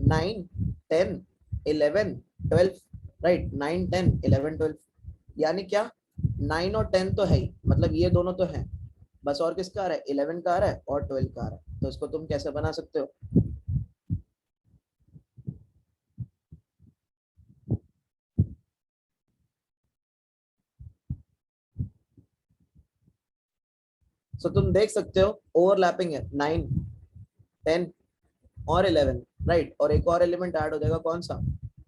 Speaker 1: 9 10 11 12, राइट? 9 10 11 12, यानी क्या 9 और 10 तो है ही, मतलब ये दोनों तो हैं, बस और किसका आ रहा है? 11 का आ रहा है और 12 का आ रहा है। तो इसको तुम कैसे बना सकते हो? सो तुम देख सकते हो ओवरलैपिंग है 9 10 और 11, राइट? और एक और एलिमेंट ऐड हो जाएगा, कौन सा?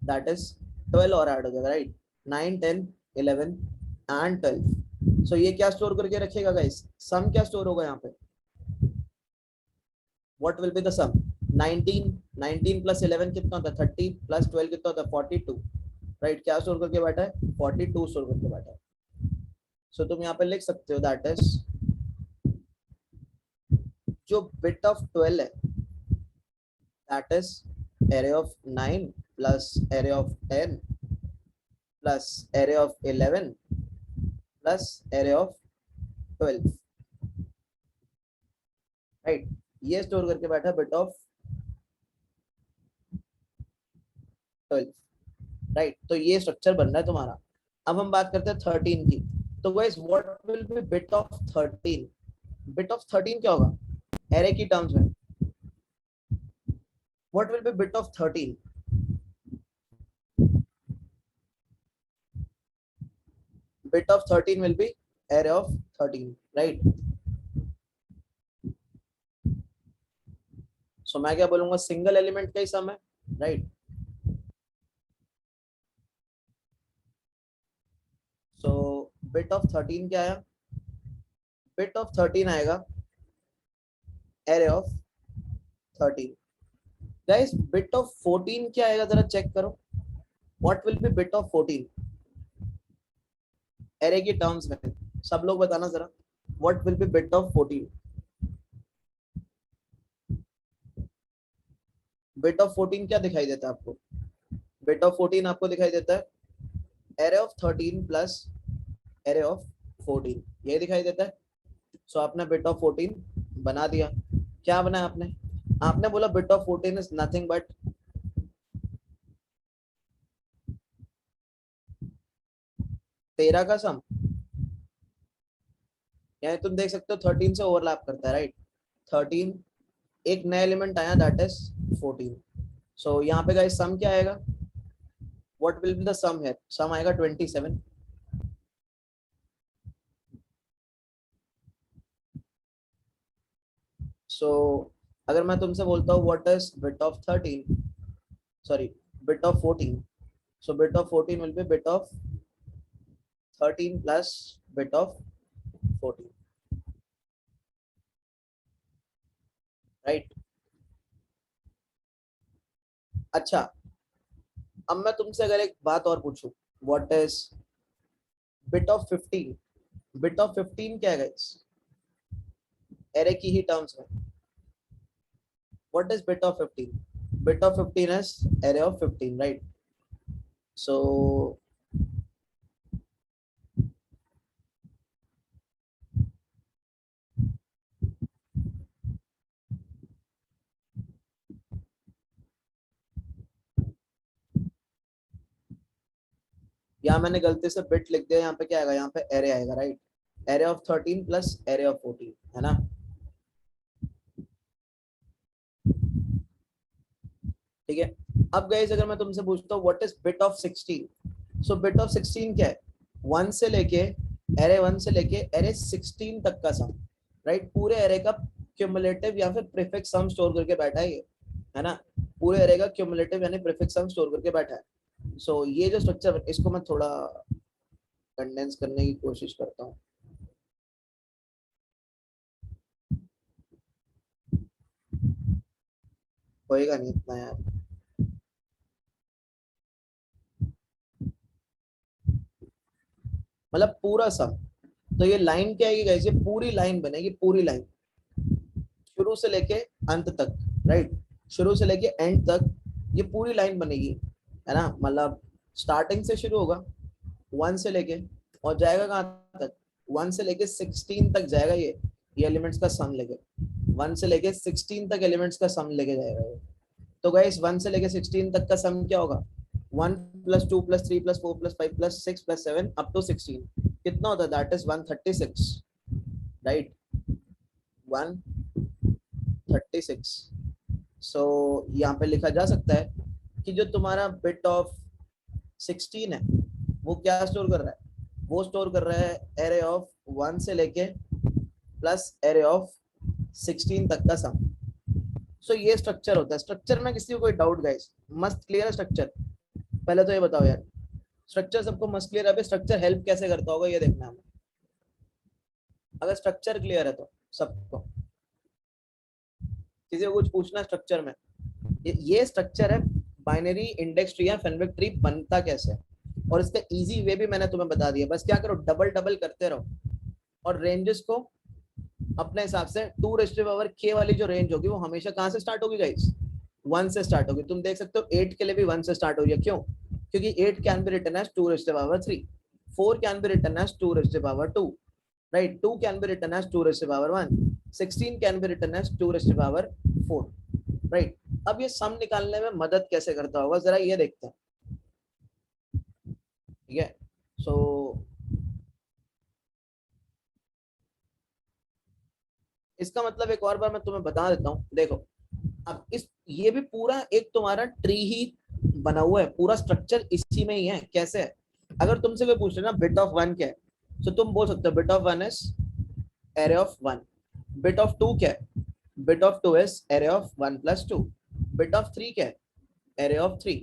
Speaker 1: दैट इज 12 और ऐड हो जाएगा, राइट? 9 10 11 एंड 12। सो ये क्या स्टोर करके रखेगा गाइस? सम क्या स्टोर होगा यहाँ पे? What will be the sum? 19 19 plus 11 कितना होता है? 30 प्लस 12 कितना होता है? 42, राइट? क्या स्टोर करके बैठा है? 42 स्टोर करके बैठा है। सो तुम यहाँ पे लिख सकते हो दैट इज जो बिट ऑफ 12 है that is array of 9 plus array of 10 plus array of 11 plus array of 12, right? ये स्टोर करके बैठा बिट ऑफ 12, राइट? तो ये स्ट्रक्चर बन रहा है तुम्हारा। अब हम बात करते हैं 13 की। तो guys what will be bit of 13? Bit of 13 क्या होगा एरे की टर्म्स में? What will be bit of 13? bit of 13 will be array of 13, right? सो मैं क्या बोलूंगा? सिंगल एलिमेंट का ही सम है, राइट? सो बिट ऑफ 13 क्या आया? बिट ऑफ 13 आएगा array of 13। Guys bit of 14 क्या आएगा? जरा चेक करो, what will be bit of 14 array की टर्म्स में? सब लोग बताना जरा, what will be bit of 14? Bit of 14 क्या दिखाई देता है आपको? बिट ऑफ 14 आपको दिखाई देता है array of 13 plus array of 14, ये दिखाई देता है। सो आपने बिट ऑफ 14 बना दिया। क्या बनाया आपने? आपने बोला bit of 14 is nothing but 13 का सम। यानी तुम देख सकते हो 13 से ओवरलैप करता है, राइट? 13 एक नया एलिमेंट आया दैट इज 14। सो यहाँ पे गाइस सम क्या आएगा? व्हाट विल बी द सम है? सम आएगा 27। सो अगर मैं तुमसे बोलता हूँ what is bit of 13, sorry bit of 14, so bit of 14 will be bit of 13 plus bit of 14, right? अच्छा, अब मैं तुमसे अगर एक बात और पूछूं, what is bit of 15? Bit of 15 क्या है गाइस? एरे की ही टर्म्स में what is bit of 15? Bit of 15 is array of 15, right? So यहाँ मैंने गलती से बिट लिख दिया, यहाँ पे क्या आएगा? यहाँ पे एरे आएगा, right? Array of 13 plus array of 14, है ना? ठीक है। अब गाइस अगर मैं तुमसे पूछता हूँ what is bit of 16? So bit of 16 क्या है? 1 से लेके एरे 1 से लेके एरे 16 तक का सम, राइट? पूरे एरे का क्यूमुलेटिव या फिर प्रीफिक्स सम स्टोर करके बैठा है ये, है ना, पूरे एरे का क्यूमुलेटिव यानी प्रीफिक्स सम स्टोर करके बैठा है। सो ये जो स्ट्रक्चर, इसको मैं थोड़ा कंडेंस करने की कोशिश करता हूँ। होएगा नहीं इतना यार, मतलब पूरा सम। तो ये लाइन क्या है गाइस, ये पूरी लाइन बनेगी, पूरी लाइन शुरू से लेके अंत तक, राइट, शुरू से लेके एंड तक ये पूरी लाइन बनेगी, है ना, मतलब स्टार्टिंग से शुरू होगा 1 से लेके और जाएगा कहाँ तक, 1 से लेके 16 तक जाएगा ये एलिमेंट्स का सम लेके, 1 से लेके 16 तक एलिमेंट्स का सम लेके जाएगा ये। तो गाइस 1 से लेके 16 तक का सम क्या होगा, 1 + 2 + 3 + 4 + 5 + 6 + 7 अप टू 16 कितना होता है, दैट इज 136, राइट, 136। सो यहाँ पे लिखा जा सकता है कि जो तुम्हारा बिट ऑफ 16 है वो क्या स्टोर कर रहा है, वो स्टोर कर रहा है एरे ऑफ 1 से लेके प्लस एरे ऑफ 16 तक का सम। सो ये स्ट्रक्चर होता है। स्ट्रक्चर में किसी को कोई डाउट गाइस, मस्त क्लियर है स्ट्रक्चर? पहले तो ये बताओ यार, स्ट्रक्चर सबको मस्त क्लियर है? अभी स्ट्रक्चर हेल्प कैसे करता होगा ये देखना है हमें, अगर स्ट्रक्चर क्लियर है तो सबको। किसी को कुछ पूछना स्ट्रक्चर में? ये स्ट्रक्चर है बाइनरी इंडेक्स ट्री या फेनविक ट्री बनता कैसे है, और इसका इजी वे भी मैंने तुम्हें बता दिया। बस क्या करो, डबल डबल करते रहो और रेंजेस को अपने हिसाब से 2⁻k वाली जो रेंज होगी वो हमेशा कहां से स्टार्ट होगी गाइस, 1 से स्टार्ट होगी। तुम देख सकते हो 8 के लिए भी 1 से स्टार्ट हो रही है, क्यों? क्योंकि 8 can be written as 2⁻3, 4 can be written as 2⁻2, right, 2 can be written as 2⁻1, 16 can be written as 2⁻4, right। अब ये सम निकालने में मदद कैसे करता होगा जरा ये देखते हैं, ठीक है। सो इसका मतलब एक और बार मैं तुम्हें बता देता हूँ, देखो अब इस ये भी पूरा एक तुम्हारा ट्री ही बना हुआ है, पूरा स्ट्रक्चर इसी में ही है। कैसे है, अगर तुमसे कोई पूछ लेना बिट ऑफ 1 क्या है, तो तुम बोल सकते हो bit of 1 is array of 1, bit of 2 क्या है, bit of 2 is array of 1 + 2, bit of 3 क्या है, एरे ऑफ 3,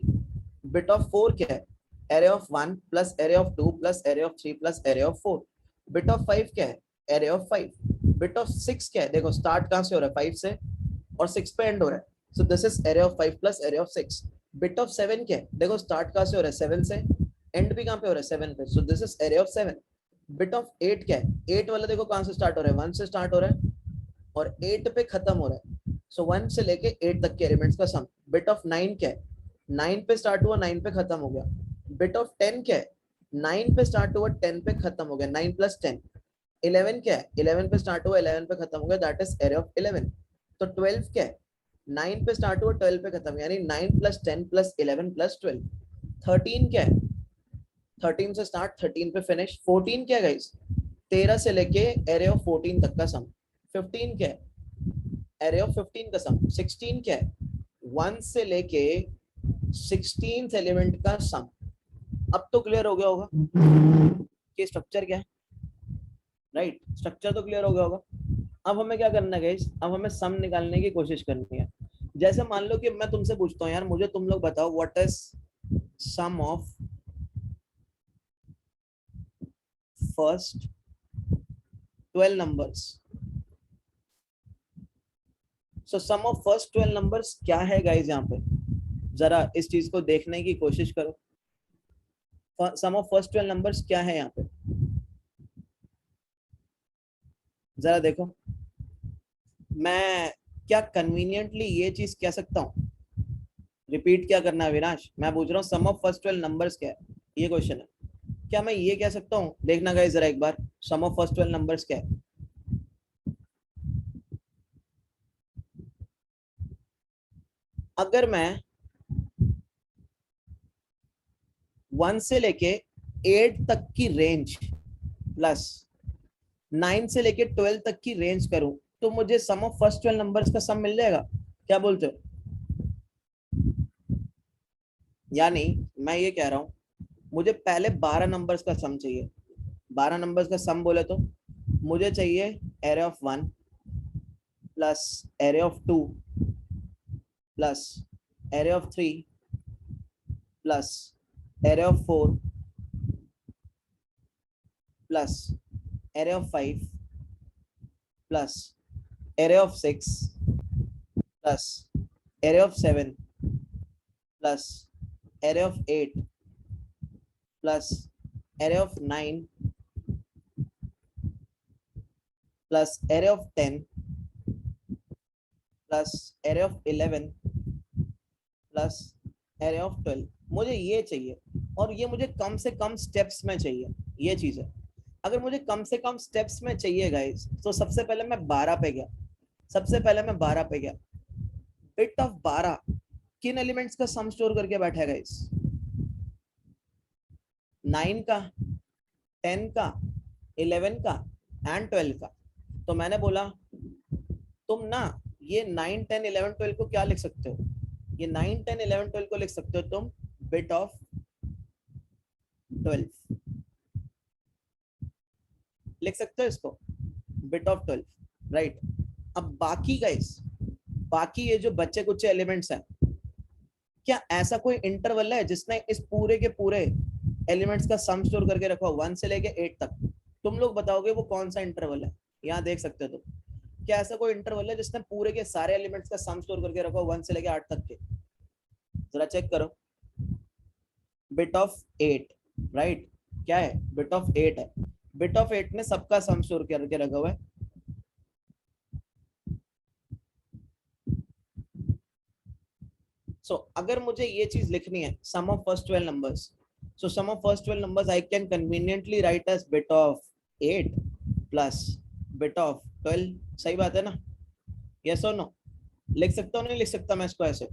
Speaker 1: बिट ऑफ 4 क्या है, array of 1 + array of 2 + array of 3 + array of 4, bit of 5 क्या है, एरे ऑफ 5, बिट ऑफ 6 क्या है, देखो स्टार्ट कहां से हो रहा है 5 से और 6 पे एंड हो रहा है, so this is array of 5 + array of 6, bit of 7 क्या है, देखो स्टार्ट कहां से हो रहा है 7 से, एंड भी कहां पे हो रहा है 7 पे, so this is array of 7, bit ऑफ 8 क्या है, 8 वाला देखो कहां से स्टार्ट हो रहा है 1 से स्टार्ट हो रहा है और 8 पे खत्म हो रहा है, सो 1 से लेके 8 तक के एलिमेंट्स का सम। बिट ऑफ 9 क्या है, 9 पे स्टार्ट हुआ 9 पे खत्म हो गया। बिट ऑफ 10 क्या है, 9 पे स्टार्ट हुआ 10 पे खत्म हो गया, 9 + 10। 11 क्या है, 11 पे स्टार्ट हुआ 11 पे खत्म हो गया, दैट इज एरे ऑफ 11। तो 12 क्या है, 9 पे स्टार्ट हुआ 12 पे खत्म, यानी 9 + 10 + 11 + 12। 13 क्या है, 13 से स्टार्ट 13 पे फिनिश। 14 क्या है गाइस, 13 से लेके एरे ऑफ 14 तक का सम। 15 क्या है, एरे ऑफ 15 का सम। 16 क्या है, 1 से लेके 16th एलिमेंट का सम। अब तो क्लियर हो गया होगा कि स्ट्रक्चर क्या है, राइट, स्ट्रक्चर तो क्लियर हो गया होगा। अब हमें क्या करना है गाइस, अब हमें सम निकालने की कोशिश करनी है। जैसे मान लो कि मैं तुमसे पूछता हूँ यार मुझे तुम लोग बताओ what is sum of first 12 numbers. So sum of first 12 numbers क्या है गाइस, यहाँ पे जरा इस चीज को देखने की कोशिश करो। सम ऑफ फर्स्ट 12 नंबर्स क्या है यहाँ पे, जरा देखो। मैं क्या कन्वीनियंटली ये चीज कह सकता हूँ, रिपीट क्या करना है विनाश, मैं पूछ रहा हूँ सम ऑफ फर्स्ट 12 नंबर्स क्या है, ये क्वेश्चन है। क्या मैं ये कह सकता हूँ, देखना गाइस जरा एक बार, सम ऑफ फर्स्ट 12 नंबर्स क्या है। अगर मैं 1 से लेके 8 तक की रेंज प्लस 9 से लेके 12 तक की रेंज करूं तो मुझे सम ऑफ फर्स्ट 12 नंबर्स का सम मिल जाएगा, क्या बोलते हो? यानी मैं ये कह रहा हूं मुझे पहले 12 नंबर्स का सम चाहिए। 12 नंबर्स का सम बोले तो मुझे चाहिए array of 1, plus array of 2 plus array of 3 plus array of 4 plus array of 5 plus array of 6 plus array of 7 plus array of 8 plus array of 9 plus array of 10 plus array of 11 plus array of 12। मुझे ये चाहिए और ये मुझे कम से कम steps में चाहिए, ये चीज है। अगर मुझे कम से कम स्टेप्स में चाहिए गाइस, तो सबसे पहले मैं 12 पे गया, बिट ऑफ 12 किन एलिमेंट्स का सम स्टोर करके बैठा है गाइस? 9 का, 10 का, 11 का एंड 12 का। तो मैंने बोला तुम ना ये 9, 10, 11, 12 को क्या लिख सकते हो? ये 9, 10, 11, 12 को लिख सकते हो तुम बिट ऑफ 12, लिख सकते हो इसको बिट ऑफ 12, राइट। अब बाकी गाइस, बाकी ये जो बच्चे कुछ एलिमेंट्स हैं, क्या ऐसा कोई इंटरवल है जिसने इस पूरे के पूरे एलिमेंट्स का सम स्टोर करके रखा हो 1 से लेके 8 तक? तुम लोग बताओगे वो कौन सा इंटरवल है? यहाँ देख सकते हो तुम, क्या ऐसा कोई इंटरवल है जिसने पूरे के सारे एलिमेंट्स का सम स्टोर करके रखा हो 1 से लेके 8 तक के? जरा चेक करो। बिट ऑफ 8, राइट। क्या है? बिट ऑफ 8 है। बिट ऑफ 8 ने सबका सम स्टोर करके रखा हुआ है। So, अगर मुझे ये चीज लिखनी है, sum of first 12 numbers, so sum of first 12 numbers I can conveniently write as bit of 8 plus bit of 12। सही बात है ना? yes or no? लिख सकता हूँ नहीं लिख सकता मैं इसको ऐसे?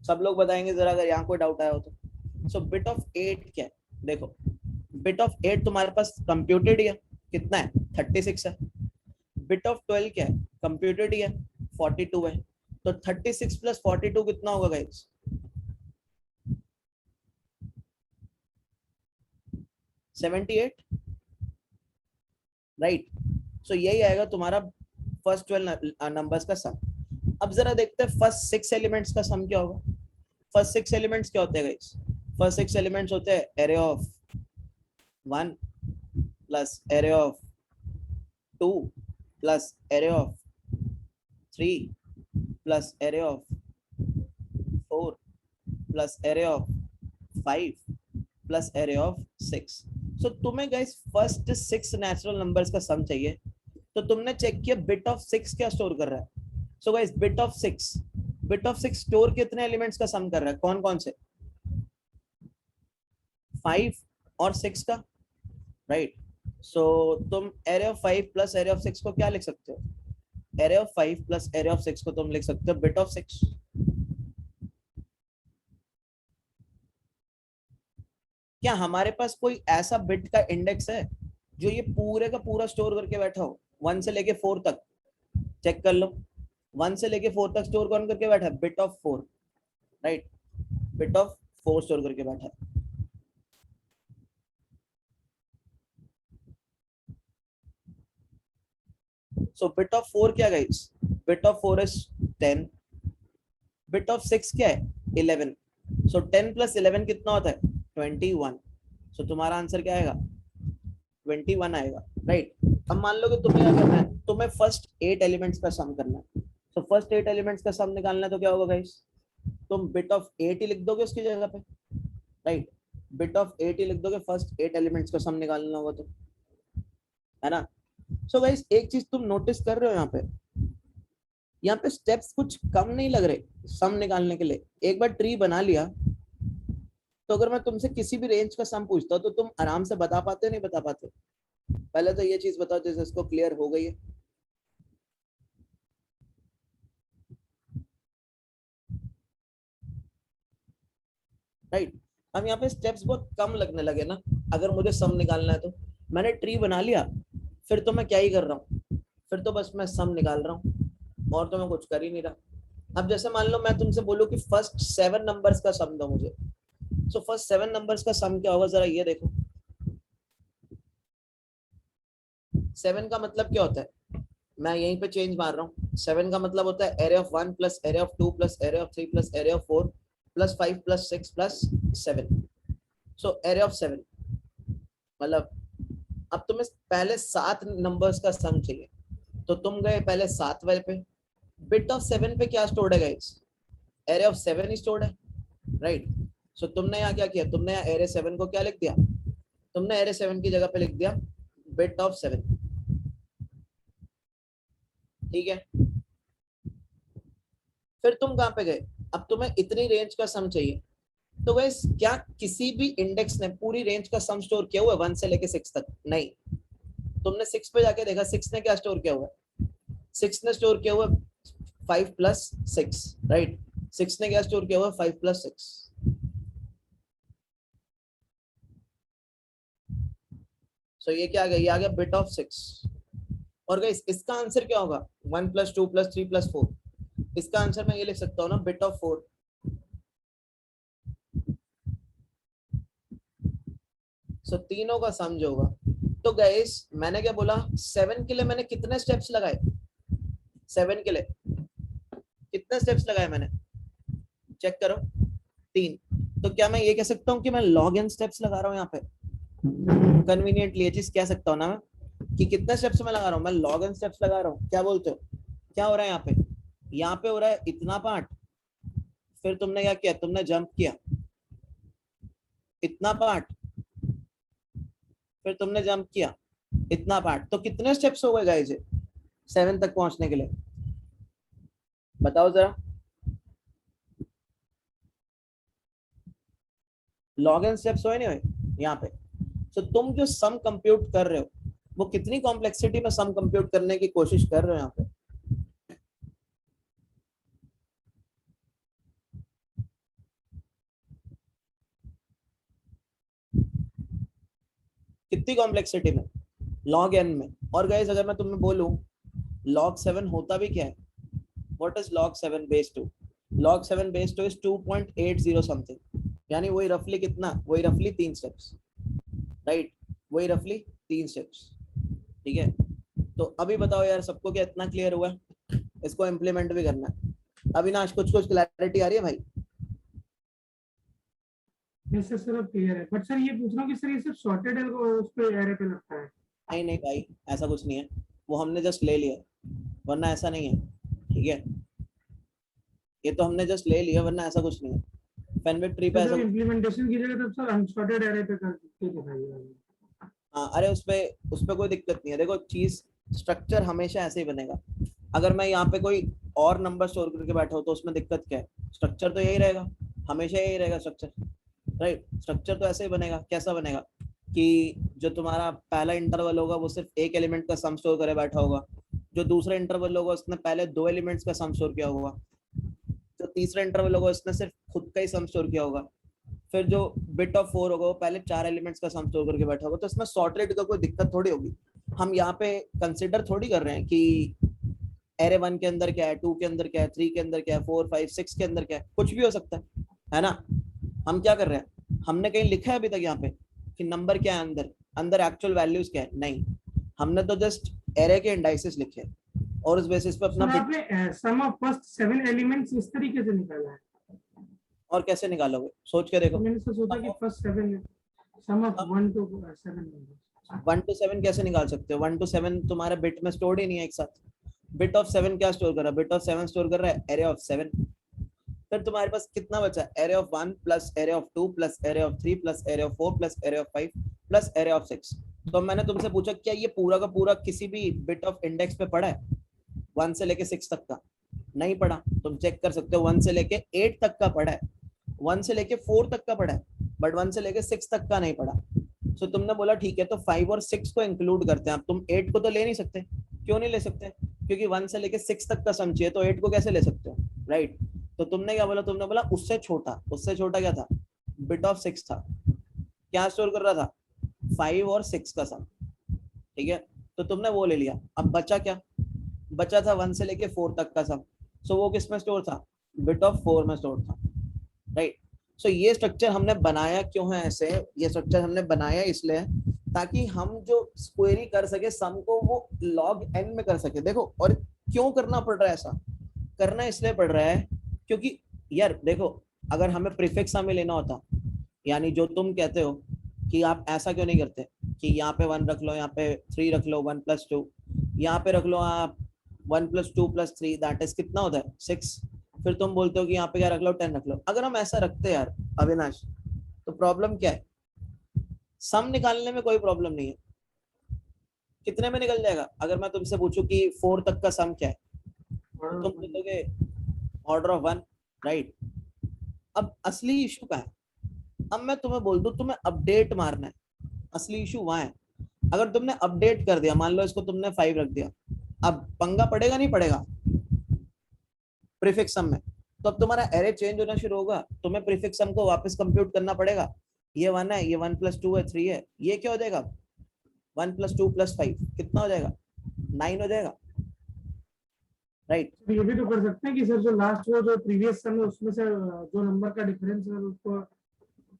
Speaker 1: सब लोग बताएंगे जरा अगर यहाँ कोई डाउट आया हो तो। so bit of 8 क्या है? देखो bit of 8 तुम्हारे पास कंप्यूटेड है, कितना है? 36 है। bit of 12 क्या है? कंप्यूटेड है, 42 है। तो 36 प्लस 42 कितना होगा गाइस? 78, राइट। सो यही आएगा तुम्हारा फर्स्ट 12 नंबर्स का सम। अब जरा देखते हैं फर्स्ट 6 एलिमेंट्स का सम क्या होगा। फर्स्ट 6 एलिमेंट्स क्या होते हैं गाइस? फर्स्ट 6 एलिमेंट्स होते हैं array of 1 plus array of 2 plus array of 3 plus array of 4 plus array of 5 plus array of 6। सो तुम्हें गाइस फर्स्ट 6 नेचुरल नंबर्स का सम चाहिए, तो तुमने चेक किया बिट ऑफ 6 क्या स्टोर कर रहा है। So guys bit of 6 store कितने एलिमेंट्स का सम कर रहा है? कौन कौन से? 5 और 6 का, राइट। सो तुम array of 5 plus array of 6 को क्या लिख सकते हो? Array of 5 plus array of 6 को तुम लिख सकते हो बिट ऑफ 6। क्या हमारे पास कोई ऐसा बिट का इंडेक्स है जो ये पूरे का पूरा स्टोर करके बैठा हो 1 से लेके 4 तक? चेक कर लो, 1 से लेके 4 तक स्टोर कौन करके बैठा है? Bit of 4, right. Bit of 4 store करके बैठा है। सो बिट ऑफ 4 क्या guys? Bit of 4 is 10। Bit of 6 क्या है? 11। सो 10 प्लस 11 कितना होता है? 21। सो तुम्हारा आंसर क्या आएगा? 21 आएगा, राइट। अब मान लो कि तुम्हें क्या करना है, तुम्हें फर्स्ट 8 एलिमेंट्स का सम करना है। सो फर्स्ट 8 एलिमेंट्स का सम निकालना है तो क्या होगा गाइस? तुम बिट ऑफ 8 ही लिख दोगे उसकी जगह पे, राइट। बिट ऑफ 8 ही लिख दोगे फर्स्ट 8 एलिमेंट्स का सम निकालना होगा तो, है ना। सो गाइस एक चीज तुम नोटिस कर रहे हो यहाँ पे स्टेप्स कुछ कम नहीं लग रहे सम निकालने के लिए। एक बार ट्री बना लिया तो अगर मैं तुमसे किसी भी रेंज का सम पूछता हूँ तो तुम आराम से बता पाते हो नहीं बता पाते? पहले तो ये चीज बताओ जैसे इसको क्लियर हो गई है। राइट। अब यहाँ पे स्टेप्स बहुत कम लगने लगे ना अगर मुझे सम निकालना है तो। मैंने ट्री बना लिया, फिर तो मैं क्या ही कर रहा हूँ, फिर तो बस मैं सम निकाल रहा हूँ और तो मैं कुछ कर ही नहीं रहा। अब जैसे मान लो मैं तुमसे बोलूँ कि फर्स्ट 7 नंबर्स का सम दो मुझे, सो फर्स्ट 7 नंबर्स का सम क्या होगा जरा ये देखो। 7 का मतलब क्या होता है? मैं यहीं पे चेंज मार रहा हूँ। 7 का मतलब होता है array of 1 plus array of 2 plus array of 3 plus array of 4 plus 5 plus 6 plus 7। So array of 7 मतलब अब तुम्हें पहले 7 नंबर्स का सम चाहिए, तो तुम गए पहले 7 वाले पे। बिट ऑफ 7 पे क्या स्टोर्ड है guys? Array of 7 he stored है, राइट। सो तुमने यहाँ क्या किया, तुमने यहाँ एरे 7 को क्या लिख दिया, तुमने एरे 7 की जगह पे लिख दिया बिट ऑफ 7, ठीक है। फिर तुम कहाँ पे गए, अब तुम्हें इतनी रेंज का सम चाहिए, तो गाइस क्या किसी भी इंडेक्स ने पूरी रेंज का सम स्टोर किया हुआ है 1 से लेके 6 तक? नहीं। तुमने 6 पे जाके देखा 6 ने क्या स्टोर किया हुआ है, 6 ने स्टोर किया हुआ 5 प्लस 6, राइट। 6 ने क्या स्टोर किया हुआ 5 प्लस 6। सो ये क्या आ गया, ये आ गया बिट ऑफ 6। और गाइस इसका आंसर क्या होगा, 1 प्लस 2 प्लस 3 प्लस 4। इसका आंसर मैं ये लिख सकता हूँ ना, बिट ऑफ 4। सो तीनों का सम जो होगा, तो गाइस मैंने क्या बोला, 7 के लिए मैंने कितने स्टेप्स लगाए, 7 के लिए कितने स्टेप्स लगाए मैंने, चेक करो, 3। तो क्या मैं ये कह सकता हूँ कि मैं लॉग एन स्टेप्स लगा रहा हूँ यहाँ पे? कन्वीनियंटली ये चीज कह सकता हूँ ना मैं कि कितने स्टेप्स में लगा रहा हूँ, मैं लॉग एन स्टेप्स लगा रहा हूँ। क्या बोलते हो, क्या हो रहा है यहाँ पे, यहाँ पे हो रहा है इतना पार्ट, फिर तुमने क्या किया, तुमने जंप किया इतना पार्ट, फिर तुमने जंप किया इतना पार्ट। तो कितने स्टेप्स हो गए गाइस 7 तक पहुंचने के लिए, बताओ जरा। लॉग एन स्टेप्स हुए नहीं हुए यहाँ पे? तो तुम जो सम कंप्यूट कर रहे हो, वो कितनी कॉम्प्लेक्सिटी में सम कंप्यूट करने की कोशिश कर रहे हो यहाँ पे? कितनी कॉम्प्लेक्सिटी में, लॉग एन में। और गाइस अगर मैं तुम्हें बोलूं log 7 होता भी क्या है, what is log 7 base 2? log 7 base 2 is 2.80 something, यानी वही रफली कितना, वही रफली 3 स्टेप्स, राइट, वही रफली 3 स्टेप्स, ठीक है। तो अभी बताओ यार सबको क्या इतना क्लियर हुआ, इसको इम्प्लीमेंट भी करना है। अविनाश कुछ कुछ क्लैरिटी आ रही है भाई?
Speaker 2: यस सर अब क्लियर है, बट सर ये पूछ रहा हूँ कि सर ये सिर्फ सॉर्टेड उस पे एरे पे लगता है?
Speaker 1: नहीं नहीं भाई, ऐसा कुछ नहीं है, वो हमने जस्ट ले लिया, वरना ऐसा नहीं है, ठीक है। ये तो हमने जस्ट ले लिया, वरना ऐसा कुछ नहीं है। फेनविक ट्री पे
Speaker 2: तो
Speaker 1: ऐसा
Speaker 2: जब इम्प्लीमेंटेशन कीजिएगा तब सर अनसॉर्टेड एरे पे करके दिखाइएगा।
Speaker 1: हाँ, अरे उस पे कोई दिक्कत नहीं है। देखो चीज स्ट्रक्चर हमेशा ऐसे ही बनेगा। अगर मैं यहाँ पे कोई और नंबर स्टोर करके बैठा हूँ तो उसमें दिक्कत क्या है, स्ट्रक्चर तो यही रहेगा, हमेशा यही रहेगा स्ट्रक्चर, राइट। स्ट्रक्चर तो ऐसे ही बनेगा, कैसा बनेगा कि जो तुम्हारा पहला इंटरवल होगा वो सिर्फ एक एलिमेंट का सम स्टोर करे बैठा होगा, जो दूसरा इंटरवल होगा उसने पहले 2 एलिमेंट्स का सम स्टोर किया होगा, जो तीसरा इंटरवल होगा उसने सिर्फ खुद का ही सम स्टोर किया होगा, फिर जो बिट ऑफ 4 होगा वो पहले 4 एलिमेंट्स का सम स्टोर करके बैठा होगा। तो इसमें सॉर्टेड का कोई दिक्कत थोड़ी होगी। हम यहाँ पे कंसिडर थोड़ी कर रहे हैं कि एरे 1 के अंदर क्या है, 2 के अंदर क्या है, 3 के अंदर क्या है, 4 5 6 के अंदर क्या है, कुछ भी हो सकता है ना। हम क्या कर रहे हैं, हमने कहीं लिखा है अभी तक यहाँ पे कि नंबर क्या है अंदर, अंदर एक्चुअल वैल्यूज क्या है? नहीं, हमने तो जस्ट एरे के इंडाइसेस लिखे और उस बेसिस पे अपना
Speaker 2: सर आपने सम ऑफ फर्स्ट 7 एलिमेंट्स इस तरीके से निकाला है?
Speaker 1: और कैसे निकालोगे, सोच के देखो।
Speaker 2: तो मैंने सोचा कि first 7 sum of 1 to 7 numbers.
Speaker 1: 1 to 7 कैसे निकाल सकते हो, 1 to 7 तुम्हारे बिट में स्टोर्ड ही नहीं है एक साथ। बिट ऑफ 7 क्या स्टोर कर रहा है, बिट ऑफ 7 स्टोर कर रहा है एरे ऑफ 7। फिर तुम्हारे पास कितना बचा, array of 1 plus array of 2 plus array of 3 plus array of 4 plus array of 5 plus array of 6। तो मैंने तुमसे पूछा क्या ये पूरा का पूरा किसी भी बिट ऑफ इंडेक्स पे पड़ा है 1 से लेके 6 तक का? नहीं पड़ा। तुम चेक कर सकते हो 1 से लेके 8 तक का पड़ा है, 1 से लेके 4 तक का पड़ा है, बट 1 से लेके 6 तक का नहीं पड़ा। सो तुमने बोला ठीक है तो 5 और 6 को इंक्लूड करते हैं। अब तुम 8 को तो ले नहीं सकते, क्यों नहीं ले सकते, क्योंकि 1 से लेके 6 तक का सम चाहिए, तो 8 को कैसे ले सकते हो, राइट। तो तुमने क्या बोला, तुमने बोला उससे छोटा, उससे छोटा क्या था, बिट ऑफ 6 था, क्या स्टोर कर रहा था, 5 और 6 का सम, ठीक है। तो तुमने वो ले लिया। अब बचा क्या, बचा था 1 से लेके 4 तक का सम। सो वो किस में स्टोर था, बिट ऑफ 4 में स्टोर था, राइट। सो ये स्ट्रक्चर हमने बनाया क्यों है ऐसे, ये स्ट्रक्चर हमने बनाया इसलिए ताकि हम जो क्वेरी कर सके सम को वो log n में कर सके। देखो और क्यों करना पड़ रहा है ऐसा? करना इसलिए पड़ रहा है क्योंकि यार देखो, अगर हमें प्रीफिक्स हमें लेना होता, यानी जो तुम कहते हो कि आप ऐसा क्यों नहीं करते कि यहाँ पे 1 रख लो, यहाँ पे 3 रख लो, 1+2 यहाँ पे रख लो आप, 1+2+3 दैट इज कितना होता है 6, फिर तुम बोलते हो कि यहाँ पे क्या रख लो 10 रख लो। अगर हम ऐसा रखते यार अविनाश, तो प्रॉब्लम क्या है? सम निकालने में कोई प्रॉब्लम नहीं है, कितने में निकल जाएगा? अगर मैं तुमसे पूछूं कि 4 तक का सम क्या है, तो तुम बोलोगे ऑर्डर ऑफ 1, राइट? अब असली इशू क्या है? अब मैं तुम्हें बोल दूं तुम्हें अपडेट मारना है, असली इशू वहां है। अगर तुमने अपडेट कर दिया, मान लो इसको तुमने 5 रख दिया, अब पंगा पड़ेगा नहीं पड़ेगा प्रीफिक्स सम में? तो अब तुम्हारा एरे चेंज होना शुरू होगा, तुम्हें प्रीफिक्स सम को वापस कंप्यूट करना पड़ेगा। ये 1 है, ये 1+2 है, 3 है, ये क्या हो जाएगा 1+2+5 कितना हो जाएगा? 9 हो जाएगा, राइट?
Speaker 2: ये भी तो कर सकते हैं कि सर जो लास्ट वो जो प्रीवियस सम है उसमें से जो नंबर का डिफरेंस है उसको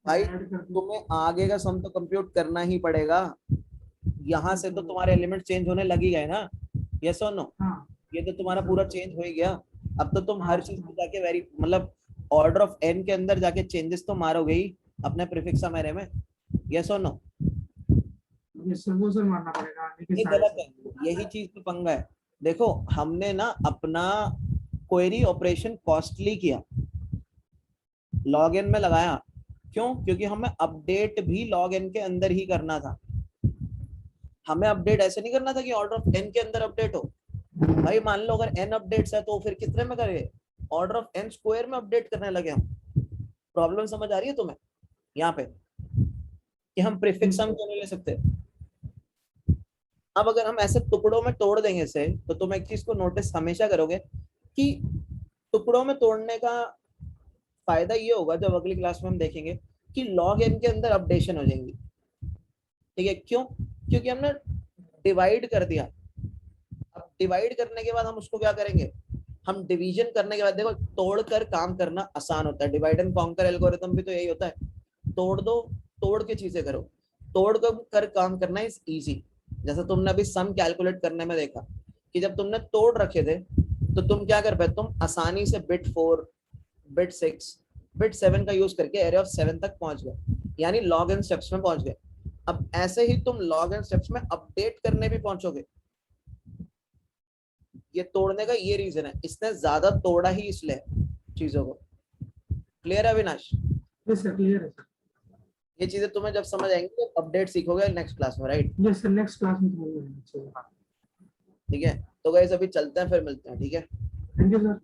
Speaker 1: भाई
Speaker 2: ऐड कर दो।
Speaker 1: तुम्हें आगे का सम तो कंप्यूट करना ही पड़ेगा, यहाँ से तो तुम्हारे एलिमेंट चेंज होने लग ही गए ना, यस और नो?
Speaker 2: हाँ
Speaker 1: ये तो तुम्हारा पूरा चेंज हो ही गया। अब तो तुम हर चीज
Speaker 2: हाँ
Speaker 1: में जाके वेरी मतलब ऑर्डर ऑफ एन के अंदर जाके चेंजेस तो मारोगे ही अपने प्रीफिक्स सम एरे में, यस और नो?
Speaker 2: ये सर मारना पड़ेगा आगे के
Speaker 1: ये
Speaker 2: सारे
Speaker 1: गलत है,
Speaker 2: सम।
Speaker 1: यही चीज तो पंगा है। देखो हमने ना अपना क्वेरी ऑपरेशन कॉस्टली किया, लॉग इन में लगाया, क्यों? क्योंकि हमें अपडेट भी लॉग इन के अंदर ही करना था। हमें अपडेट ऐसे नहीं करना था कि ऑर्डर ऑफ एन के अंदर अपडेट हो। भाई मान लो अगर एन अपडेट्स है तो फिर कितने में करेंगे? ऑर्डर ऑफ एन स्क्वायर में अपडेट करने लगे हम। प्रॉब्लम समझ आ रही है तुम्हें यहाँ पे कि हम प्रीफिक्स सम क्यों नहीं ले सकते? अब अगर हम ऐसे टुकड़ों में तोड़ देंगे इसे, तो तुम एक चीज को नोटिस हमेशा करोगे कि टुकड़ों में तोड़ने का फायदा ये होगा, जब अगली क्लास में हम देखेंगे कि लॉग एन के अंदर अपडेशन हो जाएंगी। ठीक है, क्यों? क्योंकि हमने डिवाइड कर दिया। अब डिवाइड करने के बाद हम उसको क्या करेंगे? हम डिवीजन करने के बाद, देखो तोड़ कर काम करना आसान होता है, डिवाइड एंड कॉन्कर एल्गोरिथम भी तो यही होता है, तोड़ दो, तोड़ के चीजें करो। तोड़ कर काम करना इज इजी। जैसे तुमने अभी सम कैलकुलेट करने में देखा कि जब तुमने तोड़ रखे थे, तो तुम क्या कर पाए? तुम आसानी से बिट 4, बिट 6, बिट 7 का यूज करके एरे ऑफ 7 तक पहुंच गए, यानी लॉग एन स्टेप्स में पहुंच गए। अब ऐसे ही तुम लॉग एन स्टेप्स में अपडेट करने भी पहुंचोगे। ये तोड़ने का ये रीजन है, इसने ज्यादा तोड़ा ही इसलिए चीजों को। क्लियर है अविनाश?
Speaker 2: यस सर क्लियर है सर।
Speaker 1: ये चीजें तुम्हें जब समझ आएंगी तो अपडेट सीखोगे नेक्स्ट क्लास में, right?
Speaker 2: Yes sir next class में समझ में आएगा।
Speaker 1: ठीक है, तो गाइस अभी चलते हैं, फिर मिलते हैं, ठीक है?
Speaker 2: Thank you sir.